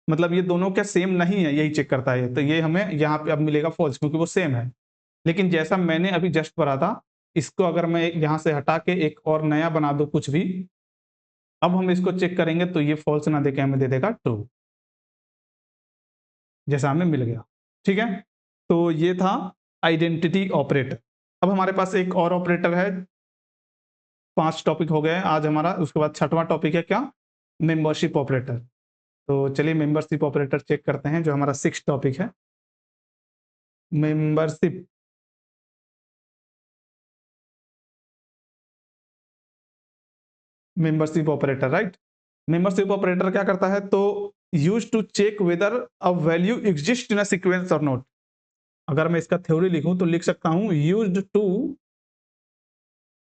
मतलब ये दोनों क्या सेम नहीं है, यही चेक करता है। तो ये हमें यहाँ पे अब मिलेगा फॉल्स, क्योंकि वो सेम है। लेकिन जैसा मैंने अभी जस्ट पढ़ा था, इसको अगर मैं यहाँ से हटा के एक और नया बना दूं कुछ भी, अब हम इसको चेक करेंगे तो ये फॉल्स ना देके हमें दे देगा ट्रू, जैसा हमें मिल गया, ठीक है? तो ये था आइडेंटिटी ऑपरेटर। अब हमारे पास एक और ऑपरेटर है। 5 टॉपिक हो गए आज हमारा, उसके बाद 6वां टॉपिक है क्या, मेंबरशिप ऑपरेटर। तो चलिए मेंबरशिप ऑपरेटर चेक करते हैं, जो हमारा 6 टॉपिक है, membership. Membership operator, right? Membership operator क्या करता है, तो use to check whether a value exist in a sequence और नॉट। अगर मैं इसका थ्योरी लिखूं तो लिख सकता हूं used to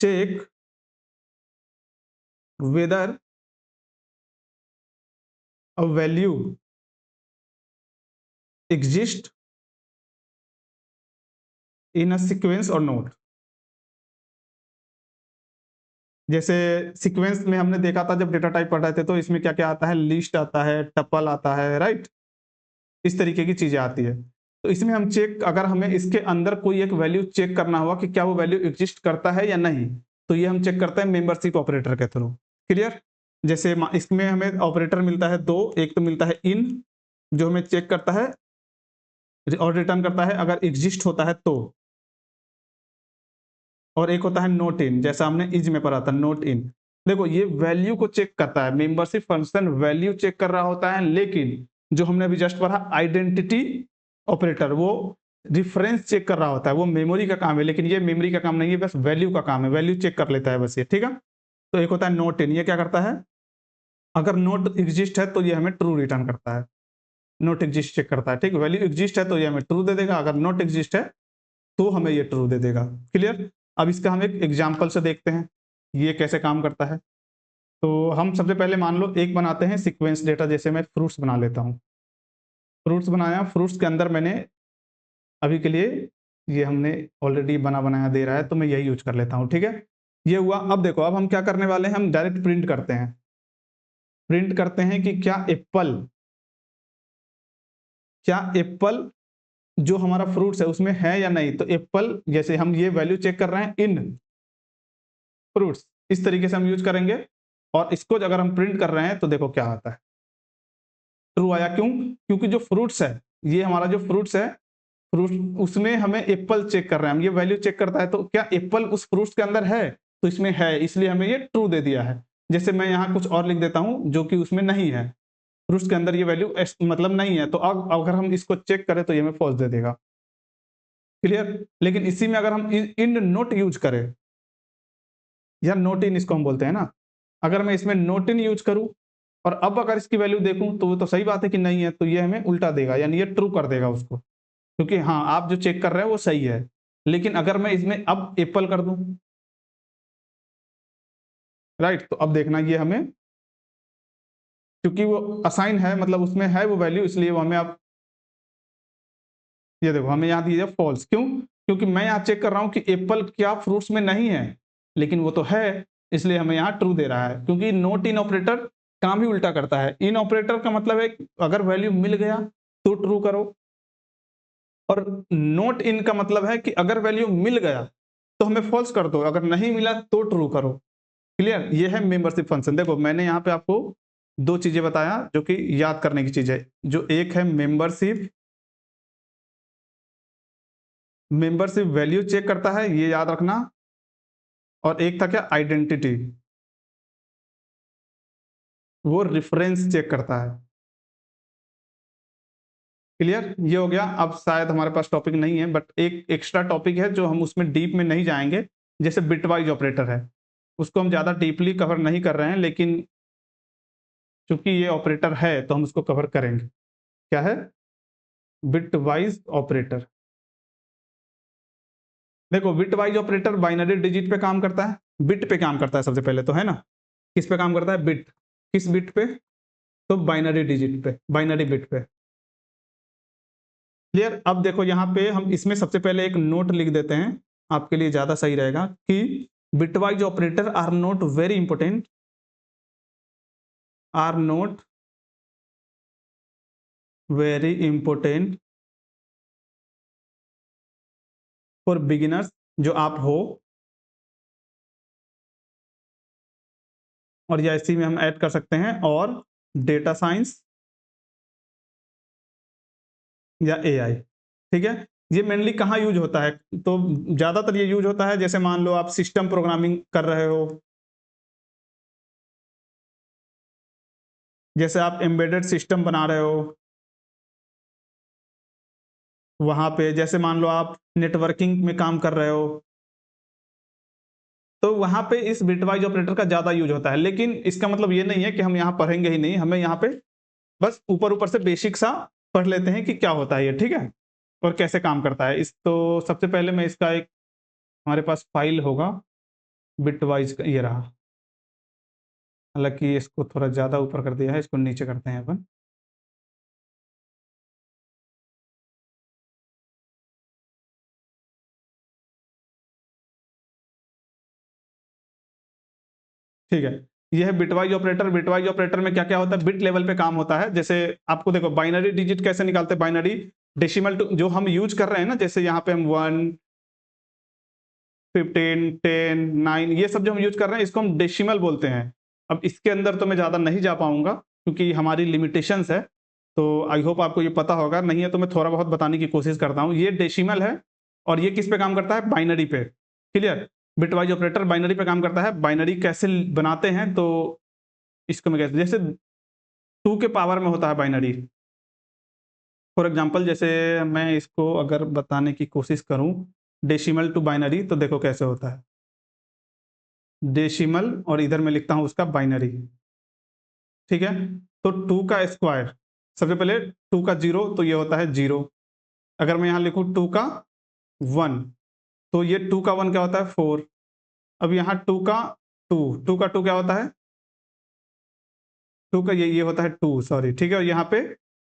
check whether a value exist in a sequence और नोट। जैसे सीक्वेंस में हमने देखा था जब डेटा टाइप पढ़ रहे थे, तो इसमें क्या क्या आता है, लिस्ट आता है, टपल आता है, राइट? इस तरीके की चीजें आती है। तो इसमें हम चेक, अगर हमें इसके अंदर कोई एक वैल्यू चेक करना हुआ कि क्या वो वैल्यू एग्जिस्ट करता है या नहीं, तो ये हम चेक करते हैं मेंबरशिप ऑपरेटर के थ्रू। क्लियर? जैसे इसमें हमें ऑपरेटर मिलता है 2, एक तो मिलता है इन, जो हमें चेक करता है और रिटर्न करता है अगर एग्जिस्ट होता है तो, और एक होता है नोट इन, जैसा हमने इज में पढ़ा था, नोट इन। देखो ये वैल्यू को चेक करता है, मेंबरशिप फंक्शन वैल्यू चेक कर रहा होता है, लेकिन जो हमने अभी जस्ट पढ़ा आइडेंटिटी ऑपरेटर, वो रिफरेंस चेक कर रहा होता है, वो मेमोरी का काम है। लेकिन ये मेमोरी का काम नहीं है, बस वैल्यू का काम है, वैल्यू चेक कर लेता है बस ये, ठीक है? तो एक होता है नोट इन, ये क्या करता है, अगर नोट एग्जिस्ट है तो ये हमें ट्रू रिटर्न करता है, नोट एग्जिस्ट चेक करता है, ठीक? वैल्यू एग्जिस्ट है तो ये हमें ट्रू दे देगा, अगर नोट एग्जिस्ट है तो हमें ये ट्रू दे देगा। क्लियर? अब इसका हम एक एग्जाम्पल से देखते हैं ये कैसे काम करता है। तो हम सबसे पहले मान लो एक बनाते हैं सीक्वेंस डेटा, जैसे मैं फ्रूट्स बना लेता हूँ। फ्रूट्स बनाया, फ्रूट्स के अंदर मैंने अभी के लिए, ये हमने ऑलरेडी बना बनाया दे रहा है तो मैं यही यूज कर लेता हूँ, ठीक है? ये हुआ। अब देखो, अब हम क्या करने वाले हैं, हम डायरेक्ट प्रिंट करते हैं। प्रिंट करते हैं कि क्या एप्पल जो हमारा फ्रूट्स है उसमें है या नहीं। तो एप्पल, जैसे हम ये वैल्यू चेक कर रहे हैं इन फ्रूट्स, इस तरीके से हम यूज करेंगे। और इसको अगर हम प्रिंट कर रहे हैं तो देखो क्या आता है, ट्रू आया। क्यों? क्योंकि जो फ्रूट्स है, ये हमारा जो फ्रूट्स है, फ्रूट उसमें हमें एप्पल चेक कर रहे हैं हम, ये वैल्यू चेक करता है तो क्या एप्पल उस फ्रूट्स के अंदर है, तो इसमें है, इसलिए हमें ये ट्रू दे दिया है। जैसे मैं यहाँ कुछ और लिख देता हूँ जो कि उसमें नहीं है, फ्रूट्स के अंदर ये वैल्यू मतलब नहीं है, तो अब अगर हम इसको चेक करें तो ये हमें फॉल्स दे देगा। क्लियर? लेकिन इसी में अगर हम इन नोट यूज करें, या नोट इन इसको हम बोलते हैं ना, अगर मैं इसमें नोट इन यूज करूं और अब अगर इसकी वैल्यू देखूं तो वो तो सही बात है कि नहीं है, तो ये हमें उल्टा देगा, यानी ये ट्रू कर देगा उसको, क्योंकि हाँ आप जो चेक कर रहे हैं वो सही है। लेकिन अगर मैं इसमें अब एप्पल कर दूं राइट। तो अब देखना ये हमें, क्योंकि वो असाइन है, मतलब उसमें है वो वैल्यू, इसलिए वो हमें, आप ये देखो हमें यहाँ दिया फॉल्स, क्यों? क्योंकि मैं यहाँ चेक कर रहा हूँ कि एप्पल क्या फ्रूट्स में नहीं है, लेकिन वो तो है, इसलिए हमें यहाँ ट्रू दे रहा है। क्योंकि नॉट इन ऑपरेटर काम ही उल्टा करता है। इन ऑपरेटर का मतलब है अगर वैल्यू मिल गया तो ट्रू करो, और नॉट इन का मतलब है कि अगर वैल्यू मिल गया तो हमें फॉल्स कर दो, अगर नहीं मिला तो ट्रू करो। क्लियर? ये है मेंबरशिप फंक्शन। देखो मैंने यहाँ पे आपको दो चीजें बताया जो कि याद करने की चीज है। जो एक है मेंबरशिप, मेंबरशिप वैल्यू चेक करता है, ये याद रखना। और एक था क्या? आइडेंटिटी, वो रेफरेंस चेक करता है। क्लियर? ये हो गया। अब शायद हमारे पास टॉपिक नहीं है, बट एक एक्स्ट्रा टॉपिक है जो हम उसमें डीप में नहीं जाएंगे, जैसे बिटवाइज ऑपरेटर है, उसको हम ज्यादा डीपली कवर नहीं कर रहे हैं, लेकिन चूंकि ये ऑपरेटर है तो हम उसको कवर करेंगे। क्या है? Bitwise operator. देखो बिटवाइज ऑपरेटर बाइनरी डिजिट पे काम करता है, बिट पे काम करता है सबसे पहले तो, है ना? किस पे काम करता है? बिट। किस बिट पे? तो बाइनरी डिजिट पे, बाइनरी बिट पे। क्लियर? अब देखो यहाँ पे हम इसमें सबसे पहले एक नोट लिख देते हैं, आपके लिए ज्यादा सही रहेगा कि bitwise operator are not very important, are not very important for beginners, जो आप हो। और या इसी में हम ऐड कर सकते हैं और डेटा साइंस या एआई। ठीक है? ये मेनली कहाँ यूज होता है? तो ज्यादातर ये यूज होता है जैसे मान लो आप सिस्टम प्रोग्रामिंग कर रहे हो, जैसे आप एम्बेडेड सिस्टम बना रहे हो, वहां पे जैसे मान लो आप नेटवर्किंग में काम कर रहे हो, तो वहां पे इस बिटवाइज ऑपरेटर का ज्यादा यूज होता है। लेकिन इसका मतलब ये नहीं है कि हम यहाँ पढ़ेंगे ही नहीं, हमें यहाँ पे बस ऊपर ऊपर से बेसिक सा पढ़ लेते हैं कि क्या होता है ये। ठीक है? और कैसे काम करता है। इस तो सबसे पहले मैं इसका एक, हमारे पास फाइल होगा बिटवाइज का, ये रहा। हालांकि इसको थोड़ा ज्यादा ऊपर कर दिया है, इसको नीचे करते हैं अपन। ठीक है? ये है बिटवाइज ऑपरेटर। बिटवाइज ऑपरेटर में क्या क्या होता है? बिट लेवल पे काम होता है। जैसे आपको देखो बाइनरी डिजिट कैसे निकालते हैं, बाइनरी डेसिमल टू जो हम यूज कर रहे हैं ना, जैसे यहाँ पे हम 1, 15, 10, 9, ये सब जो हम यूज कर रहे हैं इसको हम डेसिमल बोलते हैं। अब इसके अंदर तो मैं ज्यादा नहीं जा पाऊंगा क्योंकि हमारी लिमिटेशंस है, तो आई होप आपको ये पता होगा, नहीं है तो मैं थोड़ा बहुत बताने की कोशिश करता हूँ। ये डेसिमल है और ये किस पे काम करता है? बाइनरी पे। क्लियर? बिटवाइज ऑपरेटर बाइनरी पे काम करता है। बाइनरी कैसे बनाते हैं? तो इसको मैं कहते, जैसे 2 के पावर में होता है बाइनरी। फॉर एग्जांपल जैसे मैं इसको अगर बताने की कोशिश करूं डेसिमल टू बाइनरी, तो देखो कैसे होता है। डेसिमल और इधर मैं लिखता हूं उसका बाइनरी। ठीक है? तो 2 का स्क्वायर, सबसे पहले 2 का 0 तो ये होता है 0। अगर मैं यहां लिखूं 2 का 1, तो ये 2 का 1 क्या होता है? 4। अब यहाँ 2 का 2, 2 का 2 क्या होता है? 2 का ये होता है 2, सॉरी। ठीक है? और यहाँ पे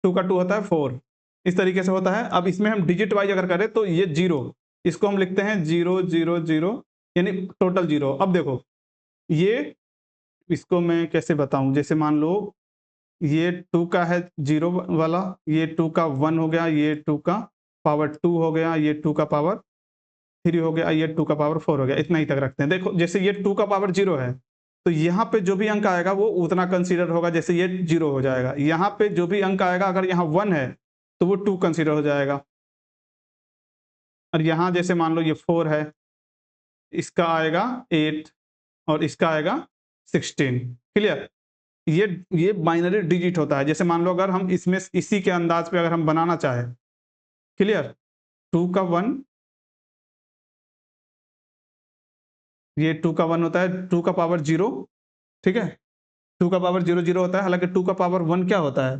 2 का 2 होता है 4। इस तरीके से होता है। अब इसमें हम डिजिट वाइज अगर करें तो ये 0, इसको हम लिखते हैं 0 0 0, यानी टोटल 0। अब देखो ये, इसको मैं कैसे बताऊं, जैसे मान लो ये 2 का है 0 वाला, ये 2 का 1 हो गया, ये 2 का पावर 2 हो गया, ये 2 का पावर 3 हो गया, ये 2 का पावर 4 हो गया। इतना ही तक रखते हैं। देखो जैसे ये 2 का पावर 0 है, तो यहाँ पे जो भी अंक आएगा वो उतना कंसीडर होगा, जैसे ये 0 हो जाएगा। यहाँ पे जो भी अंक आएगा, अगर यहाँ 1 है तो वो 2 कंसीडर हो जाएगा। और यहाँ जैसे मान लो ये 4 है, इसका आएगा 8 और इसका आएगा 16। क्लियर? ये ये बाइनरी डिजिट होता है। जैसे मान लो अगर हम इसमें इसी के अंदाज पे अगर हम बनाना चाहें। क्लियर? 2 का 1, ये 2 का 1 होता है, 2 का पावर 0। ठीक है? 2 का पावर 0 0 होता है, हालांकि 2 का पावर 1 क्या होता है?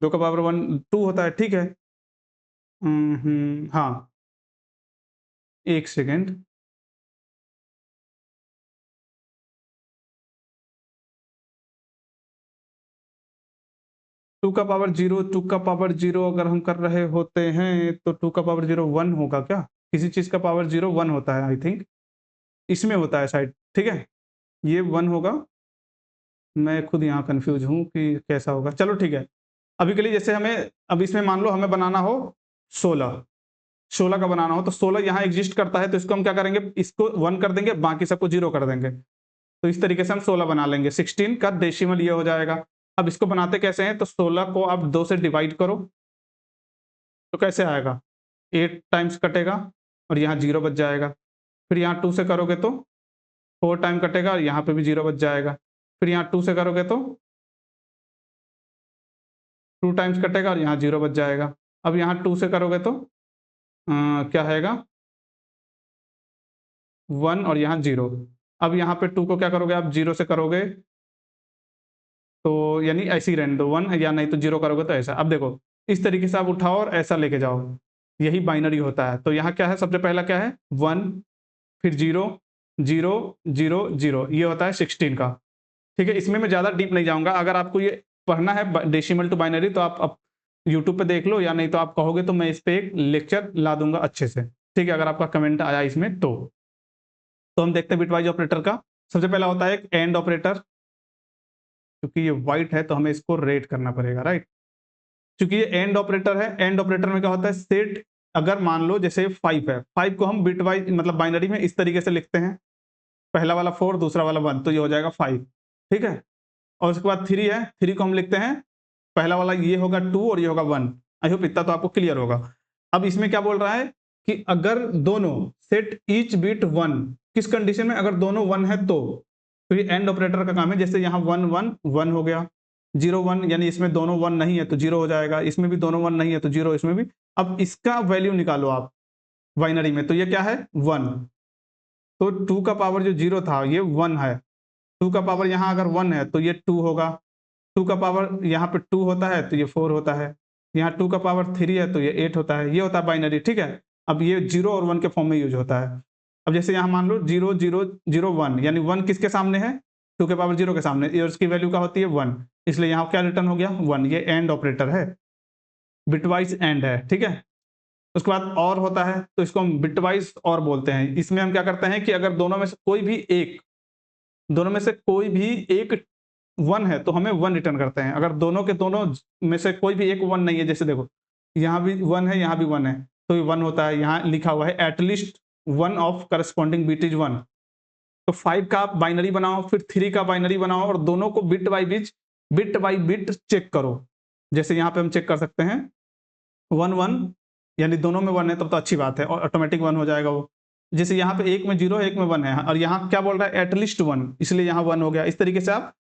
2 का पावर 1 2 होता है। ठीक है? हाँ, एक सेकेंड। 2 का पावर 0, 2 का पावर 0 अगर हम कर रहे होते हैं तो 2 का पावर 0 1 होगा क्या? किसी चीज़ का पावर 0 1 होता है आई थिंक, इसमें होता है शायद, ठीक है? ये 1 होगा, मैं खुद यहाँ कन्फ्यूज़ हूँ कि कैसा होगा, चलो ठीक है। अभी के लिए जैसे हमें अब इसमें मान लो हमें बनाना हो 16, 16 का बनाना हो तो 16 यहाँ एग्ज़िस्ट करता है तो इसको हम क्या करेंगे, इसको 1 कर देंगे, बाकी सबको 0 कर देंगे। तो इस तरीके से हम 16 बना लेंगे। 16 का डेसिमल ये हो जाएगा। अब इसको बनाते कैसे हैं, तो 16 को आप 2 से डिवाइड करो, तो कैसे आएगा? 8 टाइम्स कटेगा और यहाँ 0 बच जाएगा। फिर यहाँ 2 से करोगे तो 4 टाइम कटेगा और यहाँ पे भी 0 बच जाएगा। फिर यहाँ 2 से करोगे तो 2 टाइम्स कटेगा और यहाँ 0 बच जाएगा। अब यहाँ 2 से करोगे तो क्या आएगा? 1 और यहाँ 0। अब यहाँ पे 2 को क्या करोगे आप, 0 से करोगे तो यानी ऐसे ही रहने दो 1 या नहीं तो 0 करोगे तो ऐसा। अब देखो इस तरीके से आप उठाओ और ऐसा लेके जाओ, यही बाइनरी होता है। तो यहाँ क्या है, सबसे पहला क्या है 1, फिर 0, 0, 0, 0, ये होता है 16 का। ठीक है, इसमें मैं ज़्यादा डीप नहीं जाऊँगा। अगर आपको ये पढ़ना है डेसिमल टू बाइनरी तो आप यूट्यूब पे देख लो, या नहीं तो आप कहोगे तो मैं इस पे एक लेक्चर ला दूँगा अच्छे से। ठीक है, अगर आपका कमेंट आया इसमें तो। हम देखते हैं बिटवाइज़ ऑपरेटर का। सबसे पहला होता है एक एंड ऑपरेटर, क्योंकि ये व्हाइट है तो हमें इसको रेड करना पड़ेगा, राइट? क्योंकि ये एंड ऑपरेटर है, एंड ऑपरेटर में क्या होता है, सेट अगर मान लो जैसे 5 है, 5 को हम बिटवाइज मतलब बाइनरी में इस तरीके से लिखते हैं, पहला वाला 4 दूसरा वाला 1, तो ये हो जाएगा 5, ठीक है? और उसके बाद 3 है, 3 को हम लिखते हैं, पहला वाला ये होगा 2 और ये होगा 1। आई होप इतना तो आपको क्लियर होगा। अब इसमें क्या बोल रहा है कि अगर दोनों सेट ईच बिट 1, किस कंडीशन में, अगर दोनों 1 है तो ये एंड ऑपरेटर का काम है। जैसे यहाँ 1 1 1 हो गया, 0 1 यानी इसमें दोनों 1 नहीं है तो 0 हो जाएगा, इसमें भी दोनों 1 नहीं है तो 0, इसमें भी। अब इसका वैल्यू निकालो आप बाइनरी में, तो ये क्या है 1, तो 2 का पावर जो 0 था ये 1 है, 2 का पावर यहाँ अगर 1 है तो ये 2 होगा, 2 का पावर यहाँ पे 2 होता है तो ये 4 होता है, यहाँ 2 का पावर 3 है तो ये 8 होता है, ये होता है बाइनरी, ठीक है? अब ये 0 और 1 के फॉर्म में यूज होता है। अब जैसे यहाँ मान लो 0 0 0 1 यानी 1 किसके सामने है, 2 के पावर 0 के सामने, ये उसकी वैल्यू क्या होती है 1, इसलिए यहाँ क्या रिटर्न हो गया 1। ये एंड ऑपरेटर है, बिटवाइज एंड है, ठीक है? उसके बाद और होता है तो इसको हम बिटवाइज और बोलते हैं। इसमें हम क्या करते हैं कि अगर दोनों में से कोई भी एक, दोनों में से कोई भी एक 1 है तो हमें 1 रिटर्न करते हैं। अगर दोनों के दोनों में से कोई भी एक 1 नहीं है, जैसे देखो यहाँ भी 1 है, यहाँ भी 1 है, तो ये 1 होता है। यहाँ लिखा हुआ है at least 1 of corresponding bit is 1। तो 5 का आप बाइनरी बनाओ, फिर 3 का बाइनरी बनाओ और दोनों को बिट बाई बिट चेक करो। जैसे यहाँ पे हम चेक कर सकते हैं 1 1 यानी दोनों में 1 है तब तो अच्छी बात है और ऑटोमेटिक 1 हो जाएगा वो। जैसे यहाँ पे एक में 0 है, एक में 1 है और यहाँ क्या बोल रहा है एटलीस्ट 1, इसलिए यहाँ 1 हो गया। इस तरीके से आप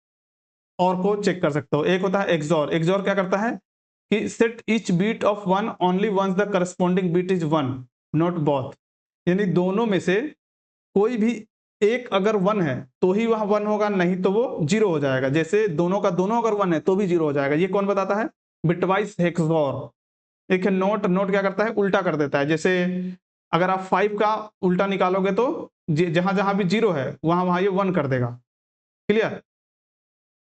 और को चेक कर सकते हो। एक होता है एक्सॉर, एक्सॉर क्या करता है कि set each bit of 1 only once the corresponding bit is 1 not both, यानी दोनों में से कोई भी एक अगर 1 है तो ही वह 1 होगा, नहीं तो वो 0 हो जाएगा। जैसे दोनों का दोनों अगर 1 है तो भी 0 हो जाएगा। ये कौन बताता है, बिटवाइज हेक्सॉर। एक है नोट, नोट क्या करता है उल्टा कर देता है। जैसे अगर आप 5 का उल्टा निकालोगे तो जहां जहां भी 0 है वहां वहां ये 1 कर देगा। क्लियर?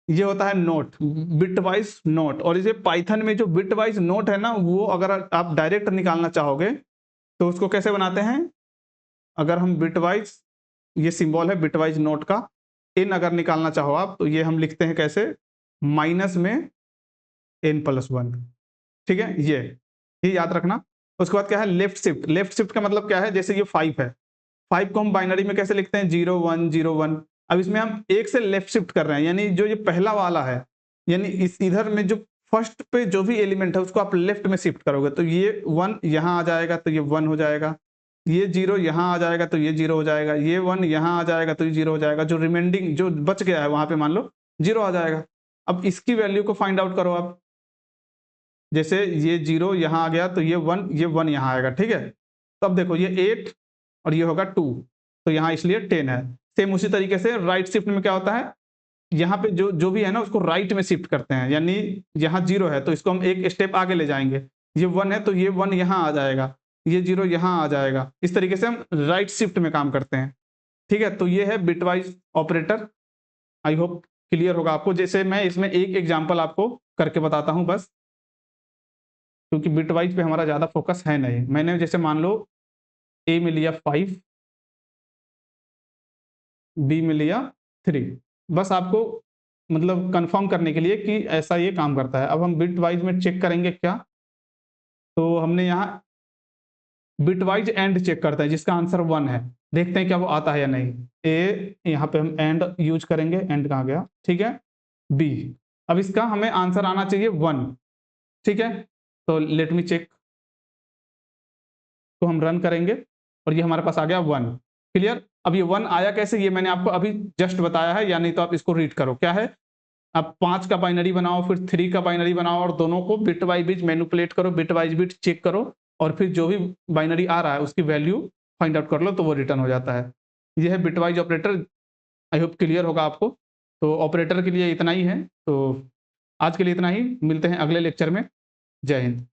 ये होता है नोट, बिटवाइज नोट। और इसे पाइथन में जो बिटवाइज नोट है ना, वो अगर आप डायरेक्ट निकालना चाहोगे तो उसको कैसे बनाते हैं, अगर हम बिटवाइज, ये सिंबल है बिटवाइज नोट का, इन अगर निकालना चाहो आप तो ये हम लिखते हैं कैसे, माइनस में n+1, ठीक है? ये याद रखना। उसके बाद क्या है लेफ्ट शिफ्ट। लेफ्ट शिफ्ट का मतलब क्या है, जैसे ये 5 है, 5 को हम बाइनरी में कैसे लिखते हैं 0 1 0 1। अब इसमें हम एक से लेफ्ट शिफ्ट कर रहे हैं, यानी जो ये पहला वाला है, यानी इस इधर में जो फर्स्ट पे जो भी एलिमेंट है उसको आप लेफ्ट में शिफ्ट करोगे तो ये 1 यहाँ आ जाएगा तो ये 1 हो जाएगा, ये 0 यहाँ आ जाएगा तो ये 0 हो जाएगा, ये 1 यहाँ आ जाएगा तो ये 0 हो जाएगा, जो रिमेंडिंग जो बच गया है वहां पे मान लो 0 आ जाएगा। अब इसकी वैल्यू को फाइंड आउट करो आप, जैसे ये 0 यहाँ आ गया तो ये 1 यहाँ आएगा, ठीक है? तो अब देखो ये 8 और ये होगा 2, तो यहाँ इसलिए 10 है। सेम उसी तरीके से राइट शिफ्ट में क्या होता है, यहाँ पे जो जो भी है ना उसको राइट में शिफ्ट करते हैं, यानी यहाँ 0 है तो इसको हम एक स्टेप आगे ले जाएंगे, ये 1 है तो ये 1 यहाँ आ जाएगा, ये 0 यहाँ आ जाएगा। इस तरीके से हम राइट शिफ्ट में काम करते हैं, ठीक है? तो ये है bitwise operator. I hope clear होगा आपको। जैसे मैं इसमें एक एग्जांपल आपको करके बताता हूं बस, क्योंकि बिट वाइज पे हमारा ज़्यादा फोकस है नहीं। मैंने जैसे मान लो ए में लिया 5, बी में लिया 3, बस आपको मतलब कंफर्म करने के लिए कि ऐसा ये काम करता है। अब हम बिट वाइज में चेक करेंगे क्या, तो हमने यहाँ बिट वाइज एंड चेक करते हैं जिसका आंसर 1 है, देखते हैं क्या वो आता है या नहीं। ए, यहाँ पे हम एंड यूज करेंगे, एंड कहाँ गया, ठीक है। बी, अब इसका हमें आंसर आना चाहिए 1, ठीक है। तो लेट मी चेक, तो हम रन करेंगे और ये हमारे पास आ गया 1। क्लियर। अब ये 1 आया कैसे, ये मैंने आपको अभी जस्ट बताया है, या नहीं तो आप इसको रीड करो। क्या है, आप 5 का बाइनरी बनाओ, फिर 3 का बाइनरी बनाओ और दोनों को बिट बाई बिट मैनिपुलेट करो, बिट वाइज बिट चेक करो, और फिर जो भी बाइनरी आ रहा है उसकी वैल्यू फाइंड आउट कर लो, तो वो रिटर्न हो जाता है। ये है bit wise operator. I hope clear होगा आपको। तो ऑपरेटर के लिए इतना ही है। तो आज के लिए इतना ही, मिलते हैं अगले लेक्चर में। जय हिंद।